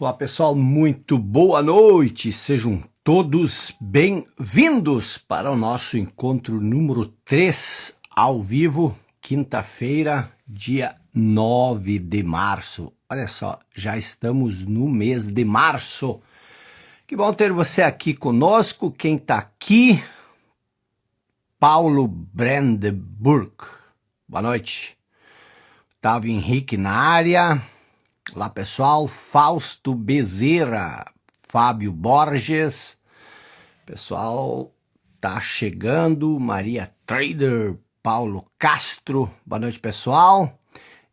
Olá pessoal, muito boa noite, sejam todos bem-vindos para o nosso encontro número 3 ao vivo, quinta-feira, dia 9 de março. Olha só, já estamos no mês de março. Que bom ter você aqui conosco. Quem está aqui? Paulo Brandenburg. Boa noite. Otávio Henrique na área. Olá pessoal, Fausto Bezerra, Fábio Borges, pessoal tá chegando, Maria Trader, Paulo Castro, boa noite pessoal.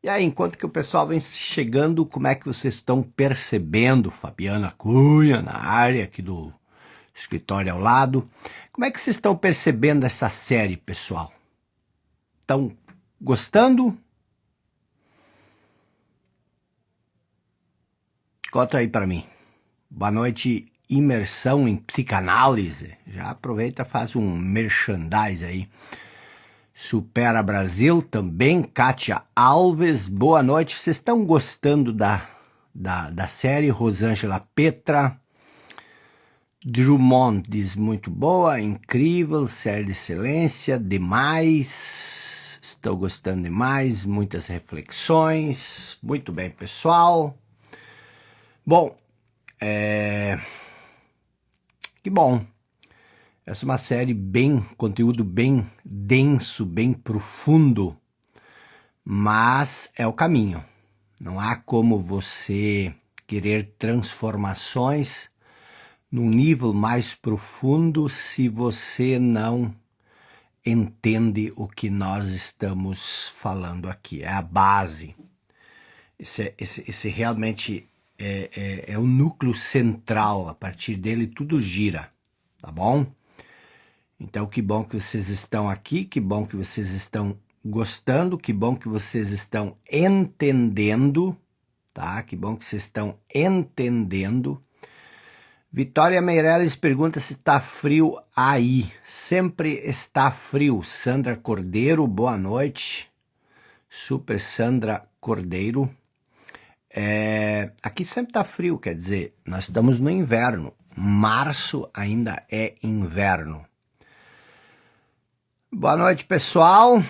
E aí, enquanto que o pessoal vem chegando, como é que vocês estão percebendo? Fabiana Cunha na área aqui do escritório ao lado. Como é que vocês estão percebendo essa série, pessoal? Estão gostando? Conta aí para mim. Boa noite, imersão em psicanálise. Já aproveita, faz um merchandise aí. Supera Brasil também, Kátia Alves. Boa noite, vocês estão gostando da série? Rosângela Petra. Drummond diz muito boa, incrível, série de excelência, demais. Estou gostando demais, muitas reflexões. Muito bem, pessoal. Bom, que bom, essa é uma série conteúdo bem denso, bem profundo, mas é o caminho. Não há como você querer transformações num nível mais profundo se você não entende o que nós estamos falando aqui. É a base, esse realmente é o núcleo central, a partir dele tudo gira, tá bom? Então que bom que vocês estão aqui, que bom que vocês estão gostando, que bom que vocês estão entendendo, tá? Que bom que vocês estão entendendo. Vitória Meirelles pergunta se está frio aí. Sempre está frio. Sandra Cordeiro, boa noite. Super Sandra Cordeiro. Aqui sempre tá frio, quer dizer, nós estamos no inverno. Março ainda é inverno. Boa noite, pessoal.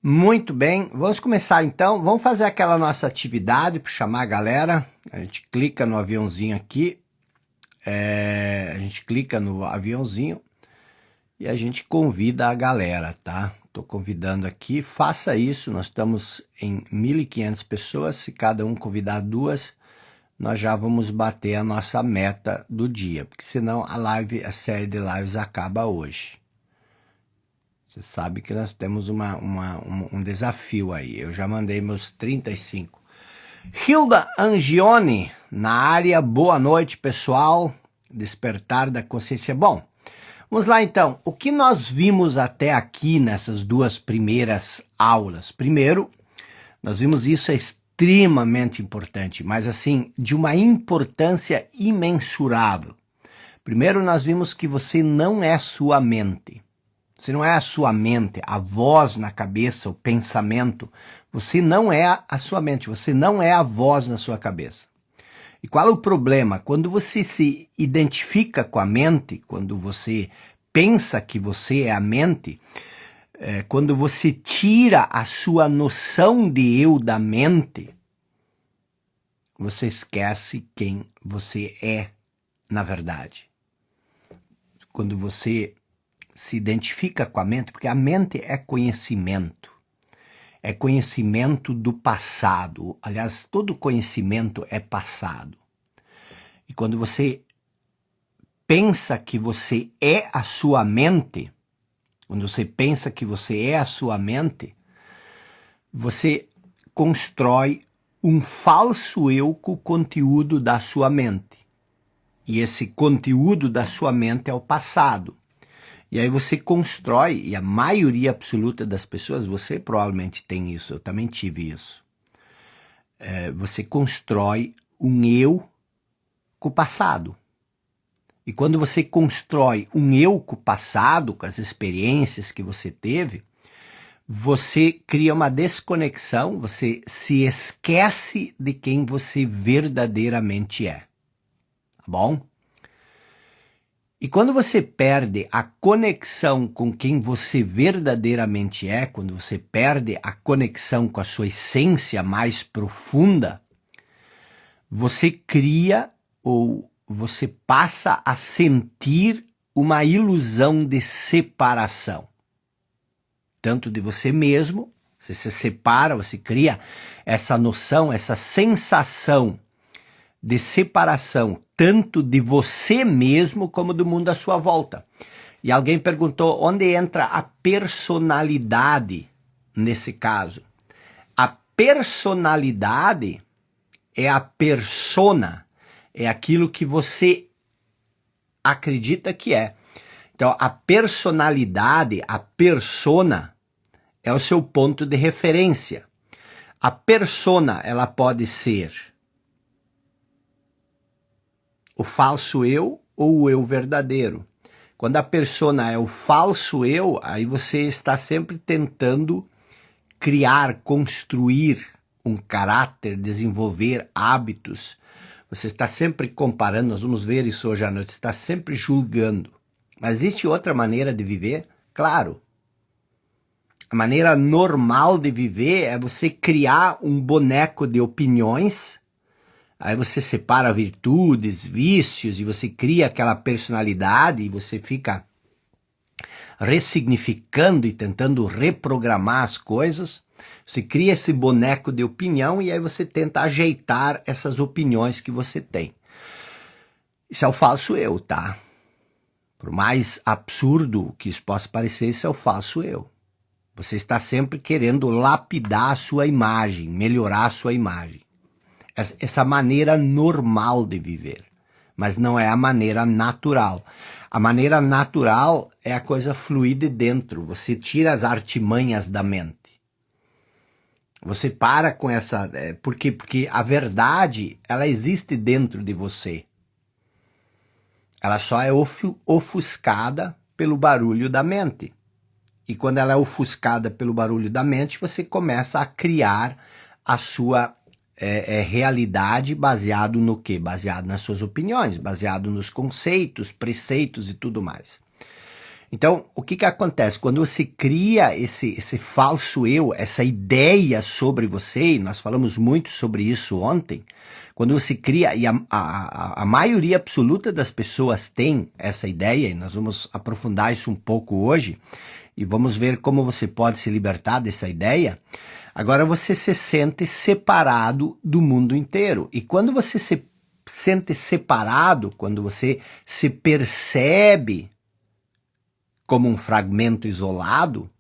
Muito bem, vamos começar então. Vamos fazer aquela nossa atividade para chamar a galera. A gente clica no aviãozinho aqui. A gente clica no aviãozinho e a gente convida a galera, tá? Estou convidando aqui, faça isso, nós estamos em 1.500 pessoas, se cada um convidar duas, nós já vamos bater a nossa meta do dia, porque senão a série de lives acaba hoje. Você sabe que nós temos um desafio aí, eu já mandei meus 35. Hilda Angione, na área, boa noite pessoal, despertar da consciência. Bom, vamos lá então, o que nós vimos até aqui nessas duas primeiras aulas? Primeiro, nós vimos isso é extremamente importante, mas assim, de uma importância imensurável. Primeiro nós vimos que você não é sua mente. Você não é a sua mente, a voz na cabeça, o pensamento. Você não é a sua mente, você não é a voz na sua cabeça. E qual é o problema? Quando você se identifica com a mente, quando você pensa que você é a mente, quando você tira a sua noção de eu da mente, você esquece quem você é na verdade. Quando você se identifica com a mente, porque a mente é conhecimento do passado. Aliás, todo conhecimento é passado. E quando você pensa que você é a sua mente, você constrói um falso eu com o conteúdo da sua mente. E esse conteúdo da sua mente é o passado. E aí você constrói, e a maioria absoluta das pessoas, você provavelmente tem isso, eu também tive isso. Você constrói um eu com o passado. E quando você constrói um eu com o passado, com as experiências que você teve, você cria uma desconexão, você se esquece de quem você verdadeiramente é. Tá bom? E quando você perde a conexão com quem você verdadeiramente é, quando você perde a conexão com a sua essência mais profunda, você cria ou você passa a sentir uma ilusão de separação. Tanto de você mesmo, você se separa, você cria essa noção, essa sensação de separação, tanto de você mesmo como do mundo à sua volta. E alguém perguntou onde entra a personalidade nesse caso. A personalidade é a persona, é aquilo que você acredita que é. Então, a personalidade, a persona, é o seu ponto de referência. A persona, ela pode ser o falso eu ou o eu verdadeiro. Quando a persona é o falso eu, aí você está sempre tentando criar, construir um caráter, desenvolver hábitos. Você está sempre comparando, nós vamos ver isso hoje à noite, você está sempre julgando. Mas existe outra maneira de viver? Claro. A maneira normal de viver é você criar um boneco de opiniões, aí você separa virtudes, vícios, e você cria aquela personalidade, e você fica ressignificando e tentando reprogramar as coisas. Você cria esse boneco de opinião e aí você tenta ajeitar essas opiniões que você tem. Isso é o falso eu, tá? Por mais absurdo que isso possa parecer, isso é o falso eu. Você está sempre querendo lapidar a sua imagem, melhorar a sua imagem. Essa maneira normal de viver, mas não é a maneira natural. A maneira natural é a coisa fluir de dentro, você tira as artimanhas da mente. Você para com essa... Por quê? Porque a verdade, ela existe dentro de você. Ela só é ofuscada pelo barulho da mente. E quando ela é ofuscada pelo barulho da mente, você começa a criar a sua realidade baseado no quê? Baseado nas suas opiniões, baseado nos conceitos, preceitos e tudo mais. Então, o que acontece? Quando você cria esse falso eu, essa ideia sobre você, e nós falamos muito sobre isso ontem, quando você cria, e a maioria absoluta das pessoas tem essa ideia, e nós vamos aprofundar isso um pouco hoje, e vamos ver como você pode se libertar dessa ideia. Agora você se sente separado do mundo inteiro. E quando você se sente separado, quando você se percebe como um fragmento isolado, o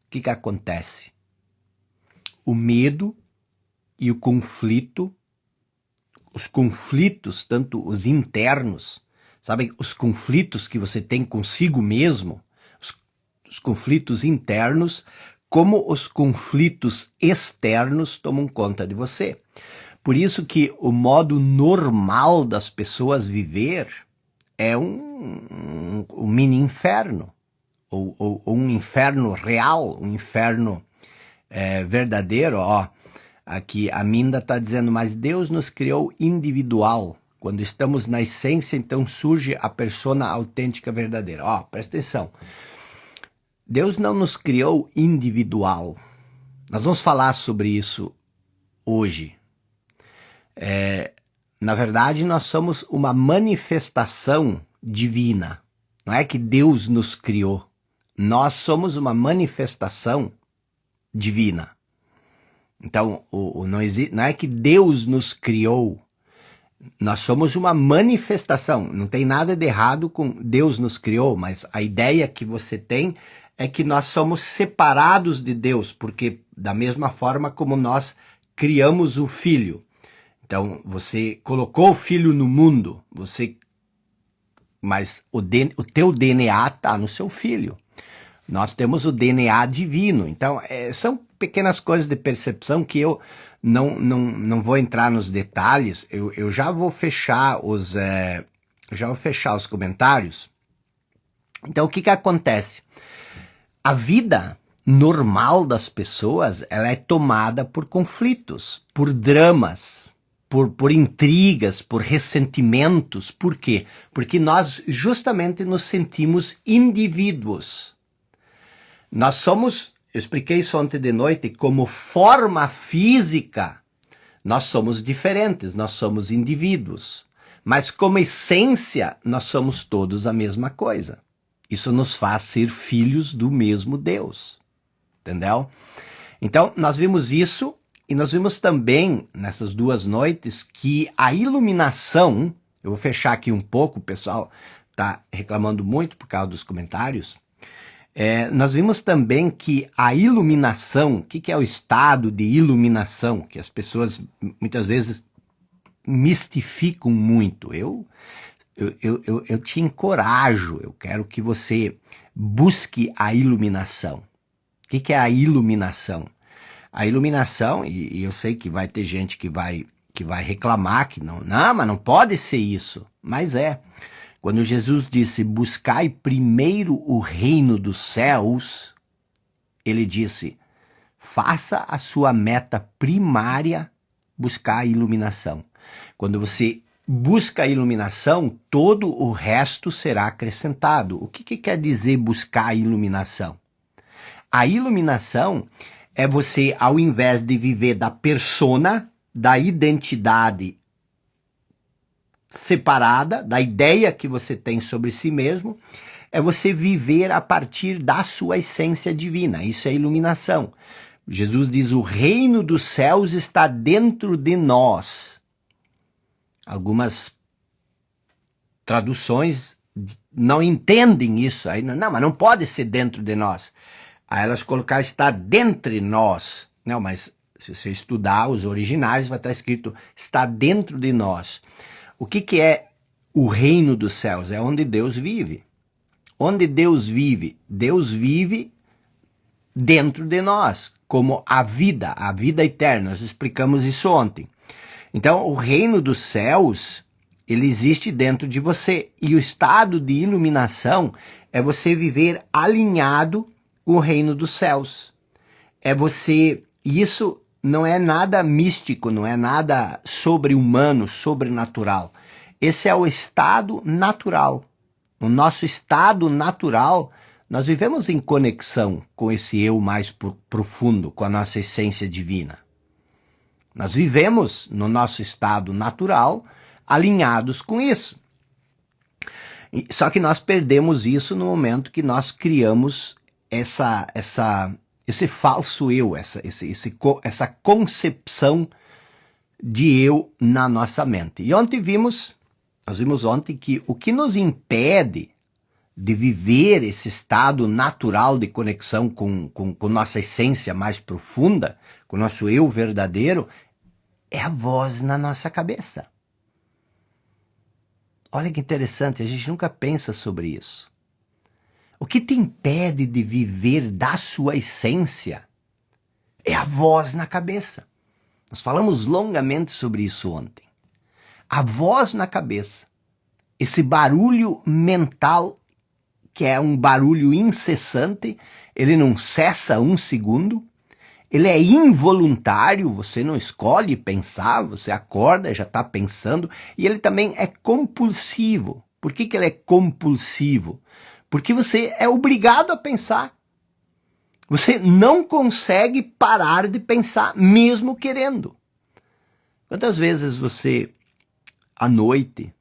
que acontece? O medo e o conflito, os conflitos, tanto os internos, sabem, os conflitos que você tem consigo mesmo, os conflitos internos, como os conflitos externos tomam conta de você. Por isso que o modo normal das pessoas viver é um mini inferno, ou um inferno real, um inferno verdadeiro. Ó, aqui a Minda está dizendo, mas Deus nos criou individual. Quando estamos na essência, então surge a persona autêntica verdadeira. Ó, presta atenção. Deus não nos criou individual. Nós vamos falar sobre isso hoje. Na verdade, nós somos uma manifestação divina. Não é que Deus nos criou. Nós somos uma manifestação divina. Então, não é que Deus nos criou. Nós somos uma manifestação. Não tem nada de errado com Deus nos criou, mas a ideia que você tem é que nós somos separados de Deus, porque da mesma forma como nós criamos o filho. Então, você colocou o filho no mundo, mas o teu DNA está no seu filho. Nós temos o DNA divino. Então, são pequenas coisas de percepção que eu não vou entrar nos detalhes. Eu já vou fechar os comentários. Então, o que acontece? A vida normal das pessoas, ela é tomada por conflitos, por dramas, por intrigas, por ressentimentos. Por quê? Porque nós justamente nos sentimos indivíduos. Nós somos, eu expliquei isso ontem de noite, como forma física, nós somos diferentes, nós somos indivíduos. Mas como essência, nós somos todos a mesma coisa. Isso nos faz ser filhos do mesmo Deus. Entendeu? Então, nós vimos isso e nós vimos também, nessas 2 noites, que a iluminação, eu vou fechar aqui um pouco, o pessoal está reclamando muito por causa dos comentários, nós vimos também que a iluminação, o que é o estado de iluminação, que as pessoas muitas vezes mistificam muito. Eu te encorajo, eu quero que você busque a iluminação. O que é a iluminação? A iluminação, e eu sei que vai ter gente que vai reclamar que não, mas não pode ser isso. Mas é. Quando Jesus disse, buscai primeiro o reino dos céus, ele disse, faça a sua meta primária buscar a iluminação. Quando você busca a iluminação, todo o resto será acrescentado. O que quer dizer buscar a iluminação? A iluminação é você, ao invés de viver da persona, da identidade separada, da ideia que você tem sobre si mesmo, é você viver a partir da sua essência divina. Isso é iluminação. Jesus diz, o reino dos céus está dentro de nós. Algumas traduções não entendem isso. Aí, não, mas não pode ser dentro de nós. Aí elas colocaram, está dentre nós. Não, mas se você estudar os originais, vai estar escrito, está dentro de nós. O que é o reino dos céus? É onde Deus vive. Onde Deus vive? Deus vive dentro de nós, como a vida eterna. Nós explicamos isso ontem. Então, o reino dos céus, ele existe dentro de você. E o estado de iluminação é você viver alinhado com o reino dos céus. É você... Isso não é nada místico, não é nada sobre-humano, sobrenatural. Esse é o estado natural. No nosso estado natural, nós vivemos em conexão com esse eu mais profundo, com a nossa essência divina. Nós vivemos no nosso estado natural, alinhados com isso. Só que nós perdemos isso no momento que nós criamos esse falso eu, essa concepção de eu na nossa mente. E nós vimos ontem que o que nos impede de viver esse estado natural de conexão com nossa essência mais profunda, com o nosso eu verdadeiro, é a voz na nossa cabeça. Olha que interessante, a gente nunca pensa sobre isso. O que te impede de viver da sua essência é a voz na cabeça. Nós falamos longamente sobre isso ontem. A voz na cabeça, esse barulho mental, que é um barulho incessante, ele não cessa um segundo, ele é involuntário, você não escolhe pensar, você acorda, já está pensando, e ele também é compulsivo. Por que ele é compulsivo? Porque você é obrigado a pensar. Você não consegue parar de pensar, mesmo querendo. Quantas vezes você, à noite,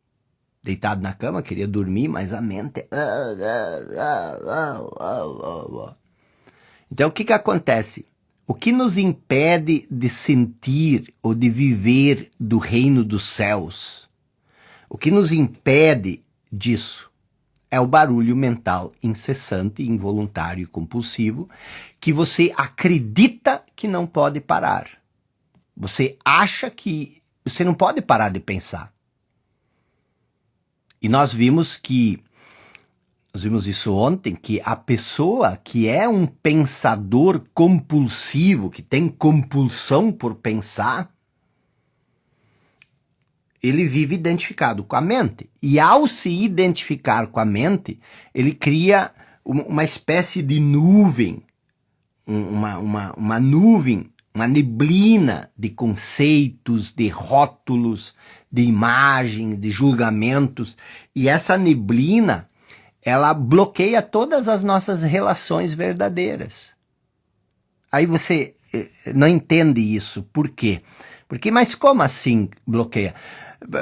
deitado na cama, queria dormir, mas a mente... Então, o que acontece? O que nos impede de sentir ou de viver do reino dos céus? O que nos impede disso? É o barulho mental incessante, involuntário e compulsivo, que você acredita que não pode parar. Você acha que você não pode parar de pensar. E nós vimos isso ontem, que a pessoa que é um pensador compulsivo, que tem compulsão por pensar, ele vive identificado com a mente. E ao se identificar com a mente, ele cria uma espécie de nuvem, uma nuvem, uma neblina de conceitos, de rótulos, de imagens, de julgamentos, e essa neblina, ela bloqueia todas as nossas relações verdadeiras. Aí você não entende isso. Por quê? Porque, mas como assim bloqueia?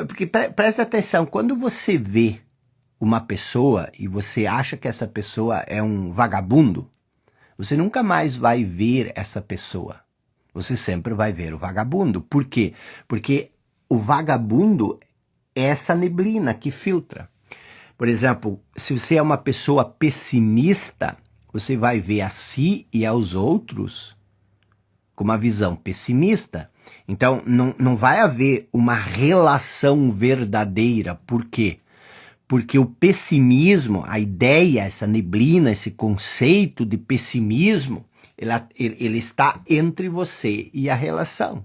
Porque presta atenção, quando você vê uma pessoa e você acha que essa pessoa é um vagabundo, você nunca mais vai ver essa pessoa. Você sempre vai ver o vagabundo. Por quê? Porque o vagabundo é essa neblina que filtra. Por exemplo, se você é uma pessoa pessimista, você vai ver a si e aos outros com uma visão pessimista. Então, não vai haver uma relação verdadeira. Por quê? Porque o pessimismo, a ideia, essa neblina, esse conceito de pessimismo, ele está entre você e a relação.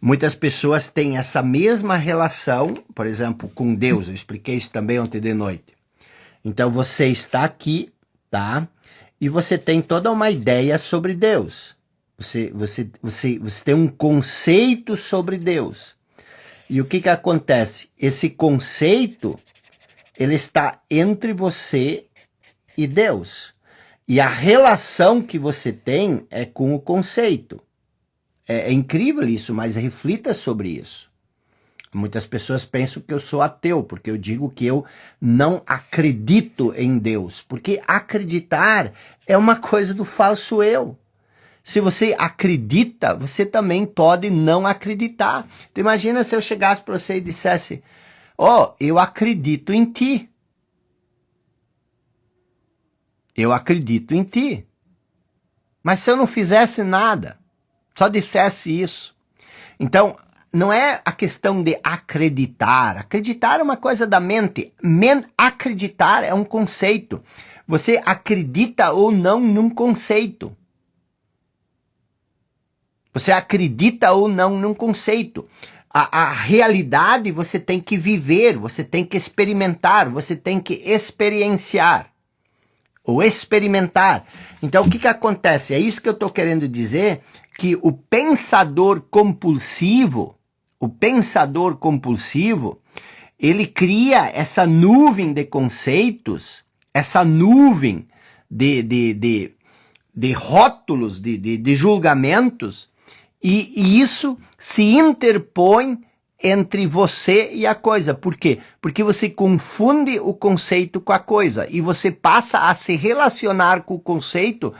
Muitas pessoas têm essa mesma relação, por exemplo, com Deus. Eu expliquei isso também ontem de noite. Então você está aqui, tá? E você tem toda uma ideia sobre Deus. Você tem um conceito sobre Deus. E o que acontece? Esse conceito, ele está entre você e Deus. E a relação que você tem é com o conceito. É incrível isso, mas reflita sobre isso. Muitas pessoas pensam que eu sou ateu, porque eu digo que eu não acredito em Deus. Porque acreditar é uma coisa do falso eu. Se você acredita, você também pode não acreditar. Então, imagina se eu chegasse para você e dissesse, eu acredito em ti. Eu acredito em ti. Mas se eu não fizesse nada, só dissesse isso. Então, não é a questão de acreditar. Acreditar é uma coisa da mente. Acreditar é um conceito. Você acredita ou não num conceito. Você acredita ou não num conceito. A realidade você tem que viver, você tem que experimentar, você tem que experienciar. Ou experimentar. Então, o que acontece? É isso que eu estou querendo dizer, que o pensador compulsivo, ele cria essa nuvem de conceitos, essa nuvem de rótulos, de julgamentos, e isso se interpõe entre você e a coisa. Por quê? Porque você confunde o conceito com a coisa e você passa a se relacionar com o conceito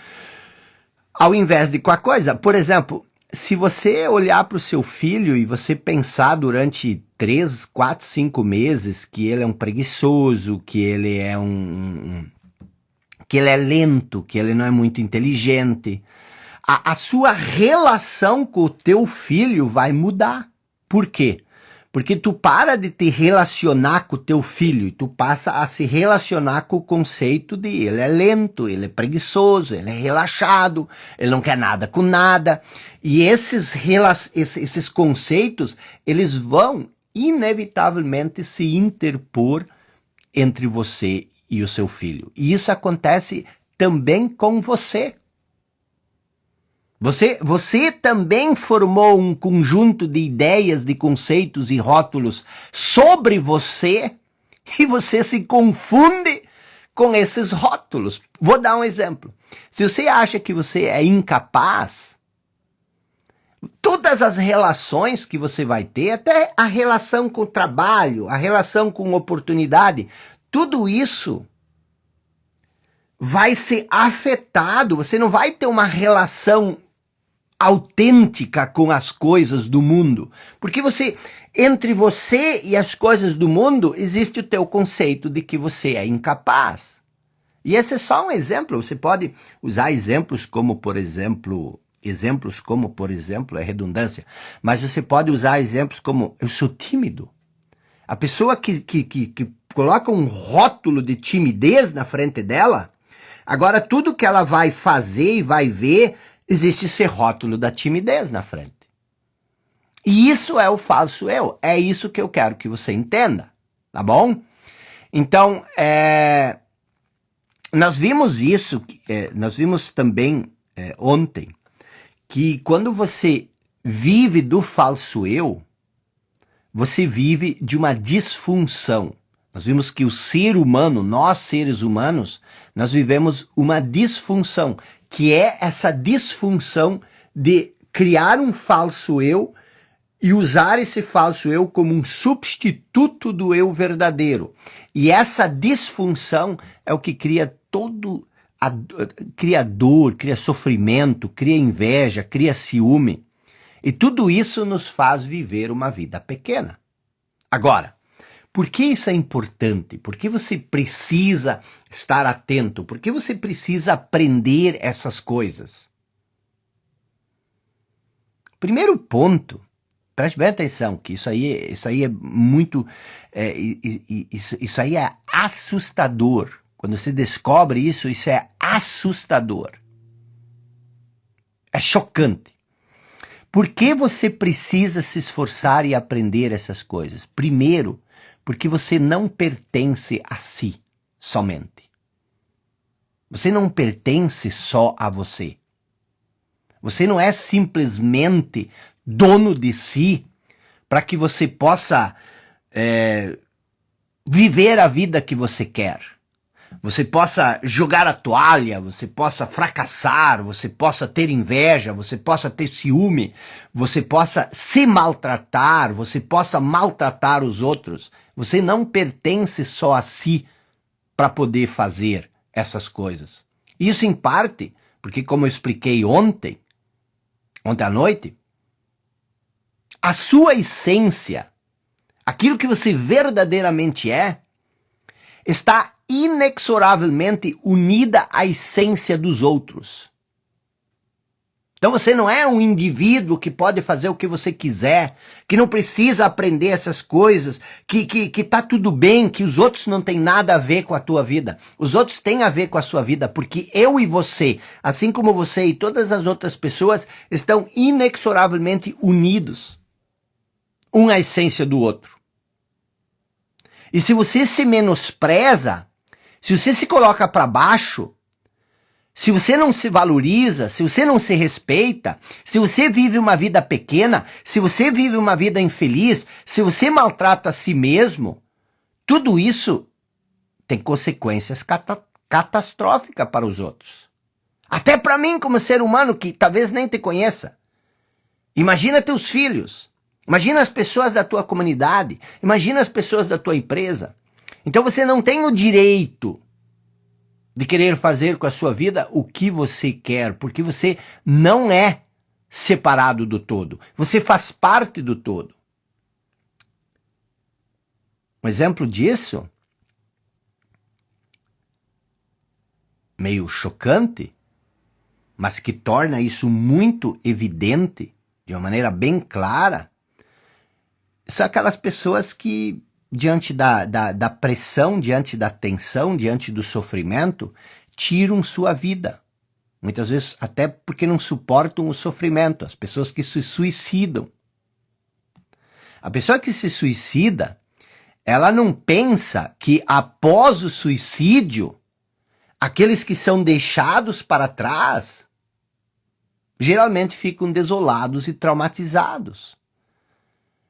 ao invés de com a coisa. Por exemplo, se você olhar para o seu filho e você pensar durante 3, 4, 5 meses que ele é um preguiçoso, que ele é que ele é lento, que ele não é muito inteligente, a sua relação com o teu filho vai mudar. Por quê? Porque tu para de te relacionar com o teu filho e tu passa a se relacionar com o conceito de ele é lento, ele é preguiçoso, ele é relaxado, ele não quer nada com nada. E esses conceitos, eles vão inevitavelmente se interpor entre você e o seu filho. E isso acontece também com você. Você também formou um conjunto de ideias, de conceitos e rótulos sobre você e você se confunde com esses rótulos. Vou dar um exemplo. Se você acha que você é incapaz, todas as relações que você vai ter, até a relação com o trabalho, a relação com oportunidade, tudo isso vai ser afetado. Você não vai ter uma relação autêntica com as coisas do mundo. Porque entre você e as coisas do mundo, existe o teu conceito de que você é incapaz. E esse é só um exemplo. Você pode usar exemplos como, por exemplo, é redundância, mas você pode usar exemplos como, eu sou tímido. A pessoa que coloca um rótulo de timidez na frente dela, agora tudo que ela vai fazer e vai ver, existe esse rótulo da timidez na frente. E isso é o falso eu. É isso que eu quero que você entenda. Tá bom? Então, nós vimos isso, nós vimos também ontem, que quando você vive do falso eu, você vive de uma disfunção. Nós vimos que o ser humano, nós seres humanos, nós vivemos uma disfunção, que é essa disfunção de criar um falso eu e usar esse falso eu como um substituto do eu verdadeiro. E essa disfunção é o que cria cria dor, cria sofrimento, cria inveja, cria ciúme. E tudo isso nos faz viver uma vida pequena. Agora, por que isso é importante? Por que você precisa estar atento? Por que você precisa aprender essas coisas? Primeiro ponto, preste bem atenção, que isso aí é muito, isso aí é assustador. Quando você descobre isso é assustador. É chocante. Por que você precisa se esforçar e aprender essas coisas? Primeiro, porque você não pertence a si somente. Você não pertence só a você. Você não é simplesmente dono de si para que você possa viver a vida que você quer. Você possa jogar a toalha, você possa fracassar, você possa ter inveja, você possa ter ciúme, você possa se maltratar, você possa maltratar os outros. Você não pertence só a si para poder fazer essas coisas. Isso em parte, porque como eu expliquei ontem à noite, a sua essência, aquilo que você verdadeiramente é, está inexoravelmente unida à essência dos outros. Então você não é um indivíduo que pode fazer o que você quiser, que não precisa aprender essas coisas, que tá tudo bem, que os outros não têm nada a ver com a tua vida. Os outros têm a ver com a sua vida, porque eu e você, assim como você e todas as outras pessoas, estão inexoravelmente unidos, um à essência do outro. E se você se menospreza, se você se coloca para baixo, se você não se valoriza, se você não se respeita, se você vive uma vida pequena, se você vive uma vida infeliz, se você maltrata a si mesmo, tudo isso tem consequências catastróficas para os outros. Até para mim, como ser humano que talvez nem te conheça. Imagina teus filhos, imagina as pessoas da tua comunidade, imagina as pessoas da tua empresa. Então você não tem o direito de querer fazer com a sua vida o que você quer, porque você não é separado do todo. Você faz parte do todo. Um exemplo disso, meio chocante, mas que torna isso muito evidente, de uma maneira bem clara, são aquelas pessoas que, diante da pressão, diante da tensão, diante do sofrimento, tiram sua vida. Muitas vezes até porque não suportam o sofrimento. As pessoas que se suicidam. A pessoa que se suicida, ela não pensa que após o suicídio, aqueles que são deixados para trás, geralmente ficam desolados e traumatizados.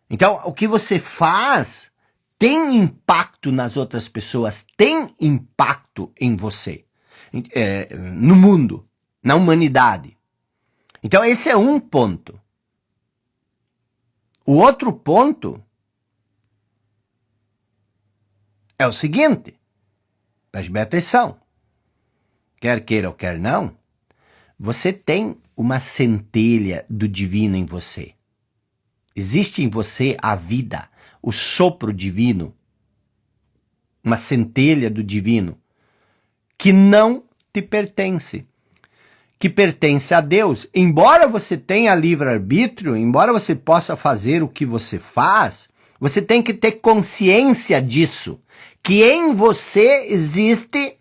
Então, o que você faz tem impacto nas outras pessoas, tem impacto em você, no mundo, na humanidade. Então esse é um ponto. O outro ponto é o seguinte, preste bem atenção, quer queira ou quer não, você tem uma centelha do divino em você. Existe em você a vida, o sopro divino, uma centelha do divino, que não te pertence, que pertence a Deus. Embora você tenha livre-arbítrio, embora você possa fazer o que você faz, você tem que ter consciência disso, que em você existe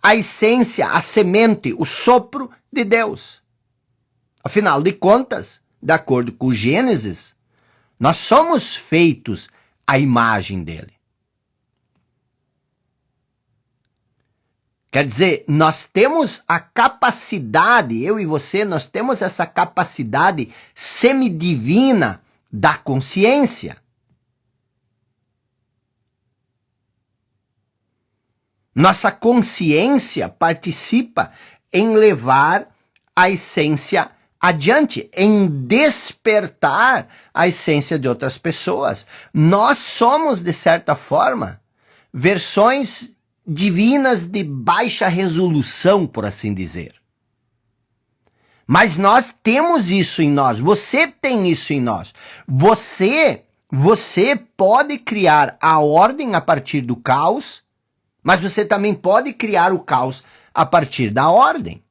a essência, a semente, o sopro de Deus. Afinal de contas, de acordo com Gênesis, nós somos feitos à imagem dele. Quer dizer, nós temos a capacidade, eu e você, nós temos essa capacidade semidivina da consciência. Nossa consciência participa em levar a essência adiante, em despertar a essência de outras pessoas. Nós somos, de certa forma, versões divinas de baixa resolução, por assim dizer. Mas nós temos isso em nós, você tem isso em nós. Você pode criar a ordem a partir do caos, mas você também pode criar o caos a partir da ordem.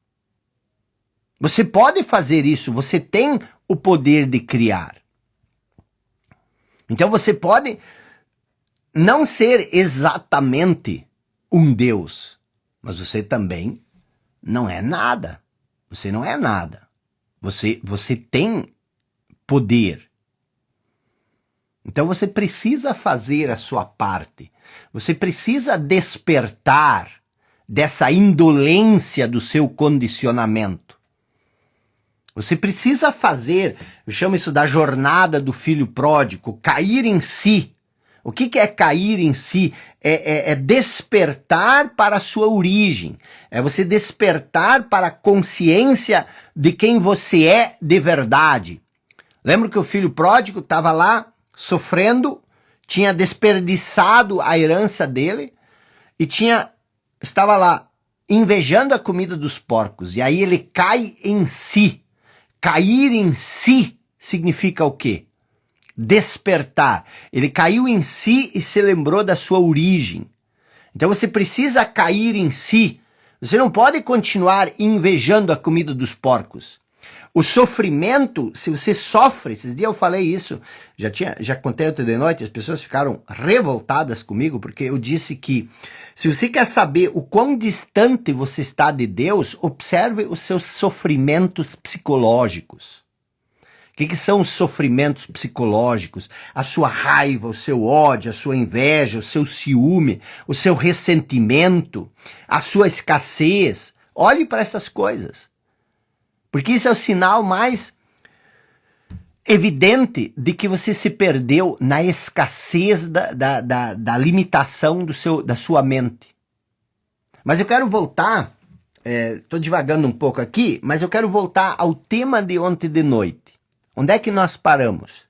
Você pode fazer isso, você tem o poder de criar. Então você pode não ser exatamente um Deus, mas você também não é nada. Você não é nada. Você tem poder. Então você precisa fazer a sua parte. Você precisa despertar dessa indolência do seu condicionamento. Você precisa fazer, eu chamo isso da jornada do filho pródigo, cair em si. O que é cair em si? É despertar para a sua origem. É você despertar para a consciência de quem você é de verdade. Lembra que o filho pródigo estava lá sofrendo, tinha desperdiçado a herança dele e estava lá invejando a comida dos porcos. E aí ele cai em si. Cair em si significa o quê? Despertar. Ele caiu em si e se lembrou da sua origem. Então você precisa cair em si. Você não pode continuar invejando a comida dos porcos. O sofrimento, se você sofre, esses dias eu falei isso, já contei ontem de noite, as pessoas ficaram revoltadas comigo, porque eu disse que se você quer saber o quão distante você está de Deus, observe os seus sofrimentos psicológicos. O que são os sofrimentos psicológicos? A sua raiva, o seu ódio, a sua inveja, o seu ciúme, o seu ressentimento, a sua escassez. Olhe para essas coisas. Porque isso é o sinal mais evidente de que você se perdeu na escassez da limitação da sua mente. Mas eu quero voltar, estou divagando um pouco aqui, mas eu quero voltar ao tema de ontem de noite. Onde é que nós paramos?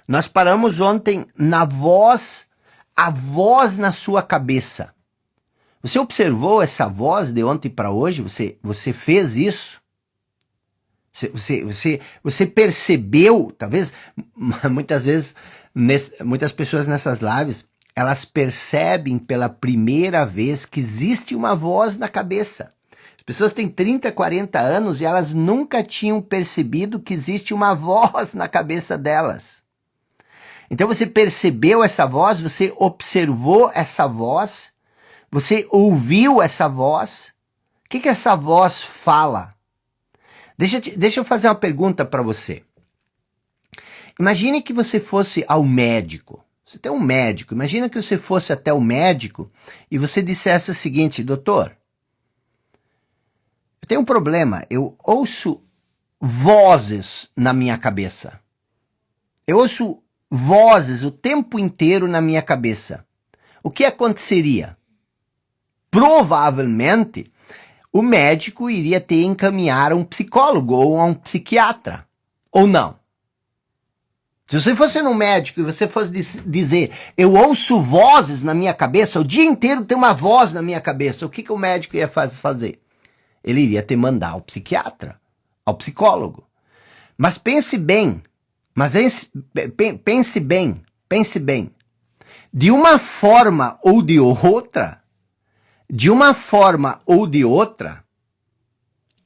Nós paramos ontem na voz, a voz na sua cabeça. Você observou essa voz de ontem para hoje? Você fez isso? Você percebeu, talvez, muitas vezes, muitas pessoas nessas lives, elas percebem pela primeira vez que existe uma voz na cabeça. As pessoas têm 30, 40 anos e elas nunca tinham percebido que existe uma voz na cabeça delas. Então você percebeu essa voz, você observou essa voz, você ouviu essa voz. O que essa voz fala? Deixa eu fazer uma pergunta para você. Imagine que você fosse ao médico. Você tem um médico. Imagina que você fosse até o médico e você dissesse o seguinte: doutor, eu tenho um problema. Eu ouço vozes na minha cabeça. Eu ouço vozes o tempo inteiro na minha cabeça. O que aconteceria? Provavelmente o médico iria te encaminhar a um psicólogo ou a um psiquiatra. Ou não? Se você fosse num médico e você fosse dizer, eu ouço vozes na minha cabeça, o dia inteiro tem uma voz na minha cabeça, o que o médico ia fazer? Ele iria te mandar ao psiquiatra, ao psicólogo. Mas pense bem, pense bem. De uma forma ou de outra,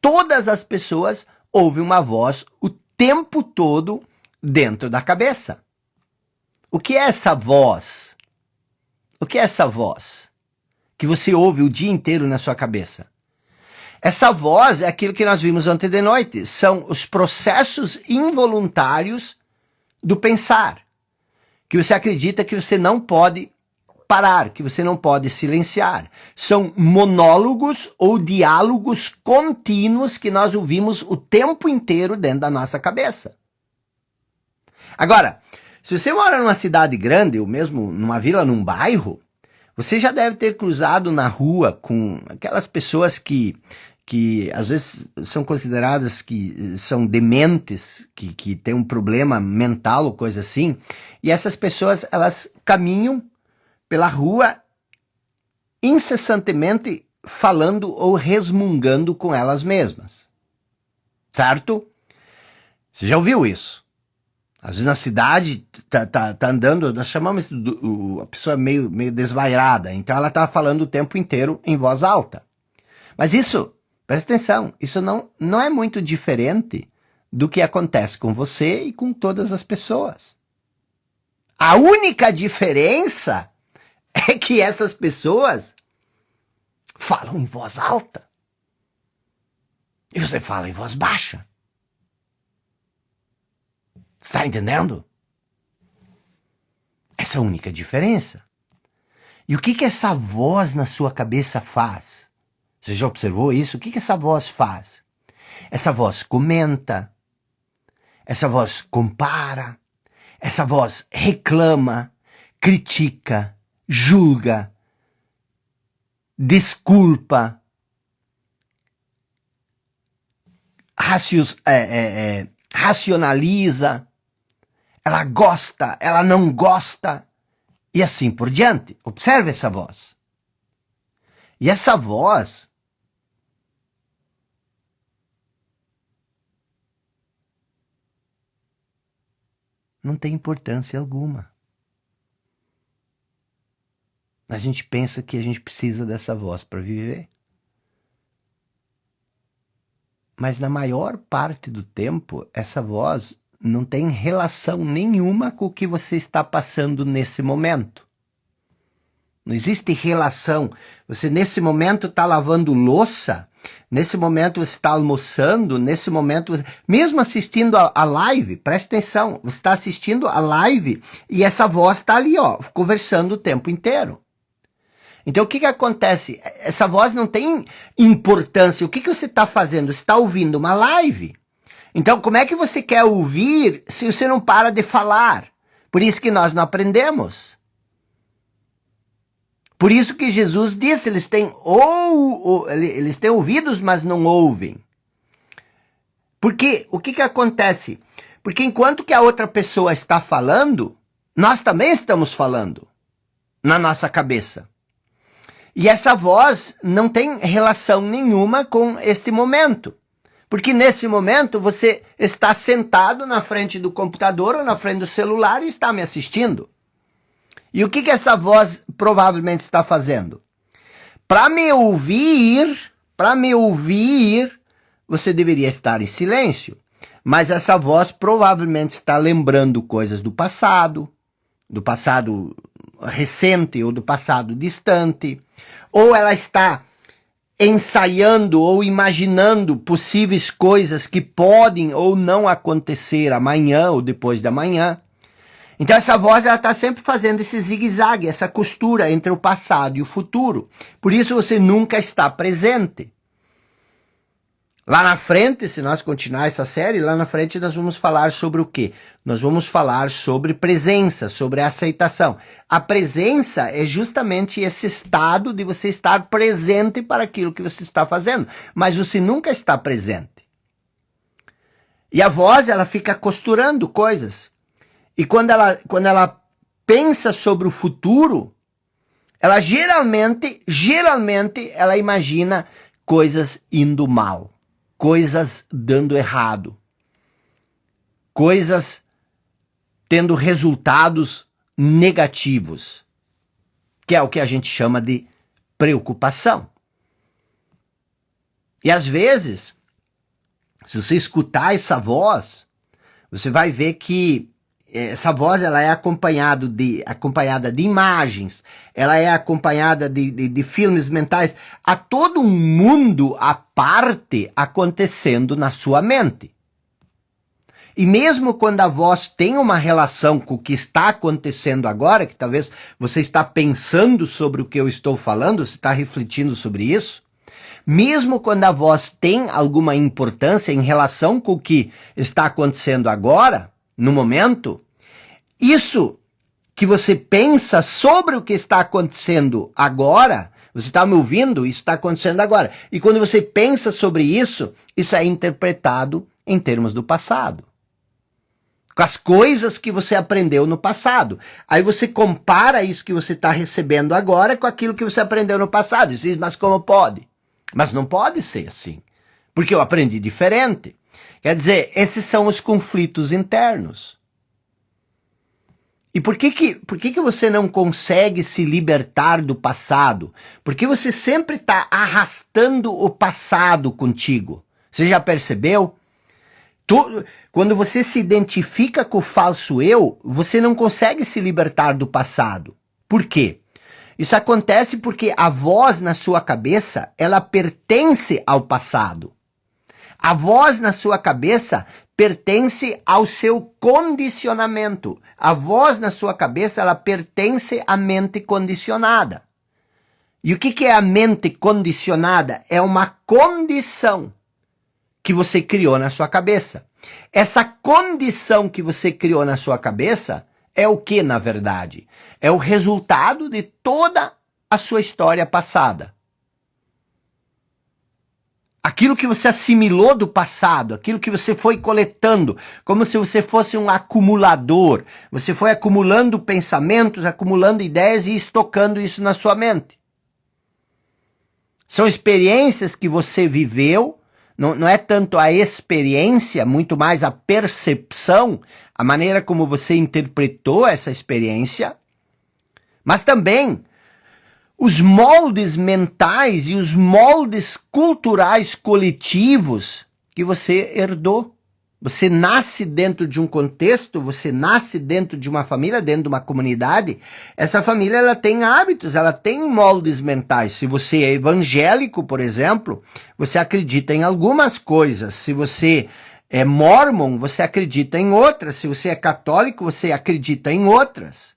todas as pessoas ouvem uma voz o tempo todo dentro da cabeça. O que é essa voz? O que é essa voz que você ouve o dia inteiro na sua cabeça? Essa voz é aquilo que nós vimos ontem de noite. São os processos involuntários do pensar. Que você acredita que você não pode parar, que você não pode silenciar. São monólogos ou diálogos contínuos que nós ouvimos o tempo inteiro dentro da nossa cabeça. Agora, se você mora numa cidade grande, ou mesmo numa vila, num bairro, você já deve ter cruzado na rua com aquelas pessoas que às vezes são consideradas que são dementes, que têm um problema mental ou coisa assim, e essas pessoas, elas caminham pela rua incessantemente falando ou resmungando com elas mesmas. Certo? Você já ouviu isso? Às vezes na cidade tá andando, nós chamamos a pessoa meio desvairada, então ela tá falando o tempo inteiro em voz alta. Mas isso, presta atenção, isso não é muito diferente do que acontece com você e com todas as pessoas. A única diferença é que essas pessoas falam em voz alta e você fala em voz baixa. Está entendendo? Essa é a única diferença. E o que essa voz na sua cabeça faz? Você já observou isso? O que essa voz faz? Essa voz comenta, essa voz compara, essa voz reclama, critica, julga, desculpa, racionaliza, ela gosta, ela não gosta, e assim por diante. Observe essa voz. E essa voz não tem importância alguma. A gente pensa que a gente precisa dessa voz para viver. Mas na maior parte do tempo, essa voz não tem relação nenhuma com o que você está passando nesse momento. Não existe relação. Você nesse momento está lavando louça, nesse momento você está almoçando, nesse momento, mesmo assistindo a live, presta atenção, você está assistindo a live e essa voz está ali, ó, conversando o tempo inteiro. Então o que acontece? Essa voz não tem importância. O que você está fazendo? Você está ouvindo uma live. Então como é que você quer ouvir se você não para de falar? Por isso que nós não aprendemos. Por isso que Jesus disse, eles têm ouvidos, mas não ouvem. Porque o que acontece? Porque enquanto que a outra pessoa está falando, nós também estamos falando na nossa cabeça. E essa voz não tem relação nenhuma com este momento. Porque nesse momento você está sentado na frente do computador ou na frente do celular e está me assistindo. E o que essa voz provavelmente está fazendo? Para me ouvir, você deveria estar em silêncio. Mas essa voz provavelmente está lembrando coisas do passado recente ou do passado distante, ou ela está ensaiando ou imaginando possíveis coisas que podem ou não acontecer amanhã ou depois da manhã. Então essa voz ela está sempre fazendo esse zigue-zague, essa costura entre o passado e o futuro. Por isso você nunca está presente. Lá na frente, se nós continuar essa série, lá na frente nós vamos falar sobre o quê? Nós vamos falar sobre presença, sobre aceitação. A presença é justamente esse estado de você estar presente para aquilo que você está fazendo, mas você nunca está presente. E a voz, ela fica costurando coisas. E quando ela pensa sobre o futuro, ela geralmente ela imagina coisas indo mal. Coisas dando errado, coisas tendo resultados negativos, que é o que a gente chama de preocupação. E às vezes, se você escutar essa voz, você vai ver que essa voz ela é acompanhada de imagens, ela é acompanhada de filmes mentais, há todo um mundo à parte acontecendo na sua mente. E mesmo quando a voz tem uma relação com o que está acontecendo agora, que talvez você está pensando sobre o que eu estou falando, você está refletindo sobre isso, mesmo quando a voz tem alguma importância em relação com o que está acontecendo agora, no momento, isso que você pensa sobre o que está acontecendo agora, você está me ouvindo? Isso está acontecendo agora. E quando você pensa sobre isso, isso é interpretado em termos do passado. Com as coisas que você aprendeu no passado. Aí você compara isso que você está recebendo agora com aquilo que você aprendeu no passado. E diz, mas como pode? Mas não pode ser assim. Porque eu aprendi diferente. Quer dizer, esses são os conflitos internos. E por que você não consegue se libertar do passado? Porque você sempre está arrastando o passado contigo. Você já percebeu? Quando você se identifica com o falso eu, você não consegue se libertar do passado. Por quê? Isso acontece porque a voz na sua cabeça, ela pertence ao passado. A voz na sua cabeça pertence ao seu condicionamento. A voz na sua cabeça, ela pertence à mente condicionada. E o que é a mente condicionada? É uma condição que você criou na sua cabeça. Essa condição que você criou na sua cabeça é o que, na verdade? É o resultado de toda a sua história passada. Aquilo que você assimilou do passado, aquilo que você foi coletando, como se você fosse um acumulador. Você foi acumulando pensamentos, acumulando ideias e estocando isso na sua mente. São experiências que você viveu, não é tanto a experiência, muito mais a percepção, a maneira como você interpretou essa experiência, mas também os moldes mentais e os moldes culturais coletivos que você herdou. Você nasce dentro de um contexto, você nasce dentro de uma família, dentro de uma comunidade. Essa família, ela tem hábitos, ela tem moldes mentais. Se você é evangélico, por exemplo, você acredita em algumas coisas. Se você é mórmon, você acredita em outras. Se você é católico, você acredita em outras.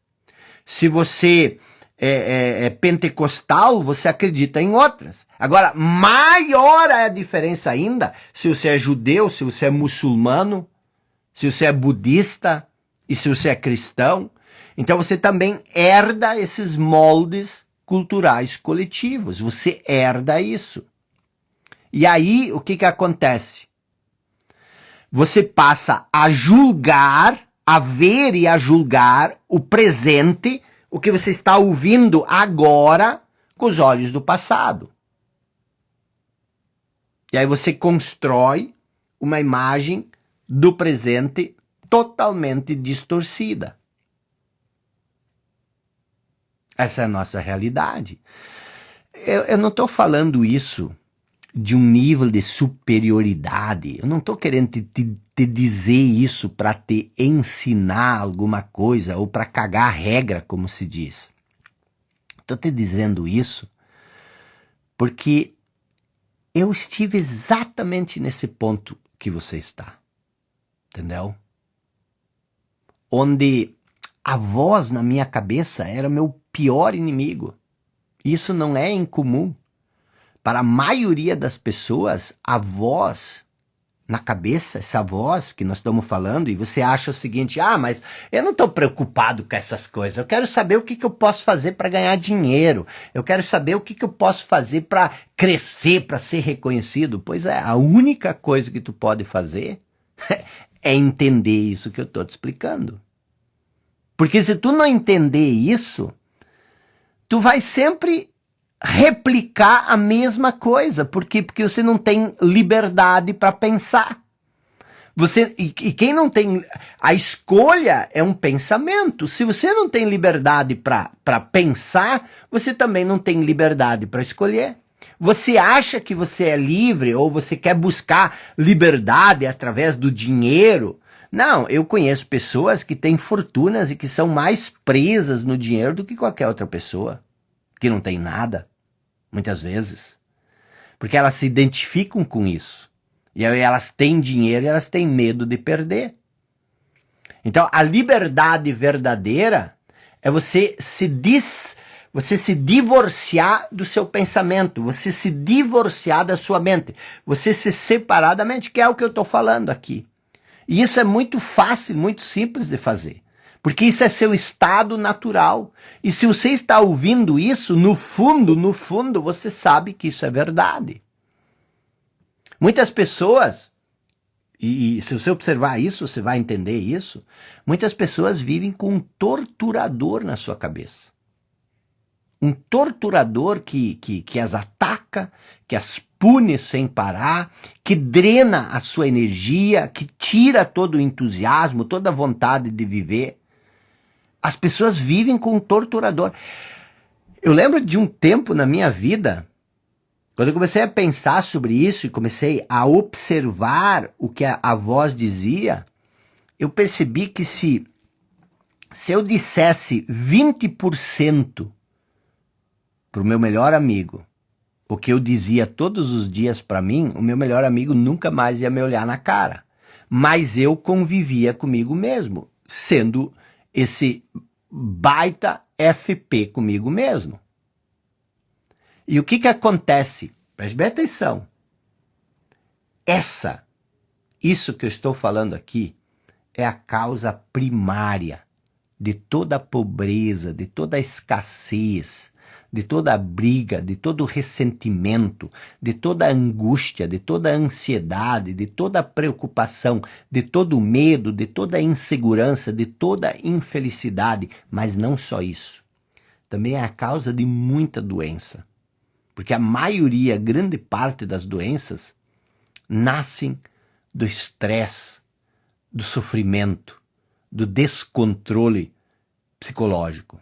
Se você é pentecostal, você acredita em outras. Agora, maior é a diferença ainda se você é judeu, se você é muçulmano, se você é budista e se você é cristão. Então você também herda esses moldes culturais coletivos. Você herda isso. E aí, o que acontece? Você passa a julgar, a ver e a julgar o presente, o que você está ouvindo agora com os olhos do passado. E aí você constrói uma imagem do presente totalmente distorcida. Essa é a nossa realidade. Eu não estou falando isso de um nível de superioridade. Eu não estou querendo te dizer isso para te ensinar alguma coisa ou para cagar a regra, como se diz. Estou te dizendo isso porque eu estive exatamente nesse ponto que você está. Entendeu? Onde a voz na minha cabeça era meu pior inimigo. Isso não é incomum. Para a maioria das pessoas, a voz na cabeça, essa voz que nós estamos falando, e você acha o seguinte, mas eu não estou preocupado com essas coisas, eu quero saber o que eu posso fazer para ganhar dinheiro, eu quero saber o que eu posso fazer para crescer, para ser reconhecido. Pois é, a única coisa que tu pode fazer é entender isso que eu estou te explicando. Porque se tu não entender isso, tu vai sempre replicar a mesma coisa. Por quê? Porque você não tem liberdade para pensar. E quem não tem... A escolha é um pensamento. Se você não tem liberdade para pensar, você também não tem liberdade para escolher. Você acha que você é livre ou você quer buscar liberdade através do dinheiro? Não, eu conheço pessoas que têm fortunas e que são mais presas no dinheiro do que qualquer outra pessoa, que não tem nada, muitas vezes. Porque elas se identificam com isso. E aí elas têm dinheiro e elas têm medo de perder. Então, a liberdade verdadeira é você se divorciar do seu pensamento, você se divorciar da sua mente, você se separar da mente, que é o que eu estou falando aqui. E isso é muito fácil, muito simples de fazer, porque isso é seu estado natural. E se você está ouvindo isso, no fundo, você sabe que isso é verdade. Muitas pessoas, e se você observar isso, você vai entender isso, muitas pessoas vivem com um torturador na sua cabeça. Um torturador que as ataca, que as pune sem parar, que drena a sua energia, que tira todo o entusiasmo, toda a vontade de viver. As pessoas vivem com um torturador. Eu lembro de um tempo na minha vida, quando eu comecei a pensar sobre isso e comecei a observar o que a voz dizia, eu percebi que se eu dissesse 20% para o meu melhor amigo o que eu dizia todos os dias para mim, o meu melhor amigo nunca mais ia me olhar na cara. Mas eu convivia comigo mesmo, sendo esse baita FP comigo mesmo. E o que acontece? Preste bem atenção. Isso que eu estou falando aqui é a causa primária de toda a pobreza, de toda a escassez, de toda a briga, de todo o ressentimento, de toda a angústia, de toda a ansiedade, de toda a preocupação, de todo o medo, de toda a insegurança, de toda a infelicidade. Mas não só isso. Também é a causa de muita doença. Porque a maioria, grande parte das doenças, nascem do estresse, do sofrimento, do descontrole psicológico.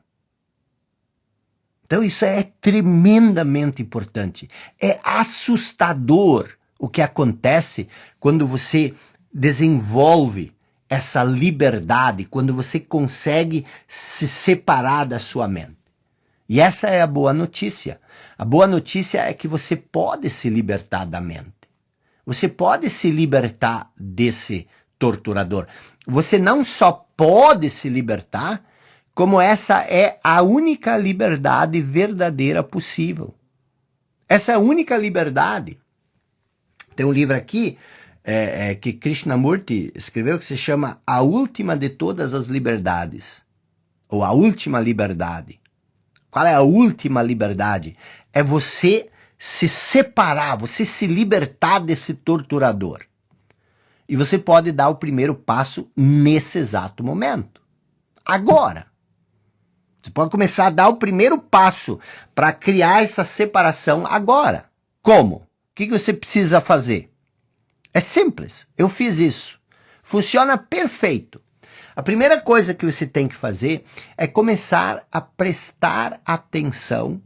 Então isso é tremendamente importante. É assustador o que acontece quando você desenvolve essa liberdade, quando você consegue se separar da sua mente. E essa é a boa notícia. A boa notícia é que você pode se libertar da mente. Você pode se libertar desse torturador. Você não só pode se libertar, como essa é a única liberdade verdadeira possível. Essa é a única liberdade. Tem um livro aqui que Krishnamurti escreveu que se chama A Última de Todas as Liberdades. Ou A Última Liberdade. Qual é a última liberdade? É você se separar, você se libertar desse torturador. E você pode dar o primeiro passo nesse exato momento. Agora. Você pode começar a dar o primeiro passo para criar essa separação agora. Como? O que você precisa fazer? É simples. Eu fiz isso. Funciona perfeito. A primeira coisa que você tem que fazer é começar a prestar atenção,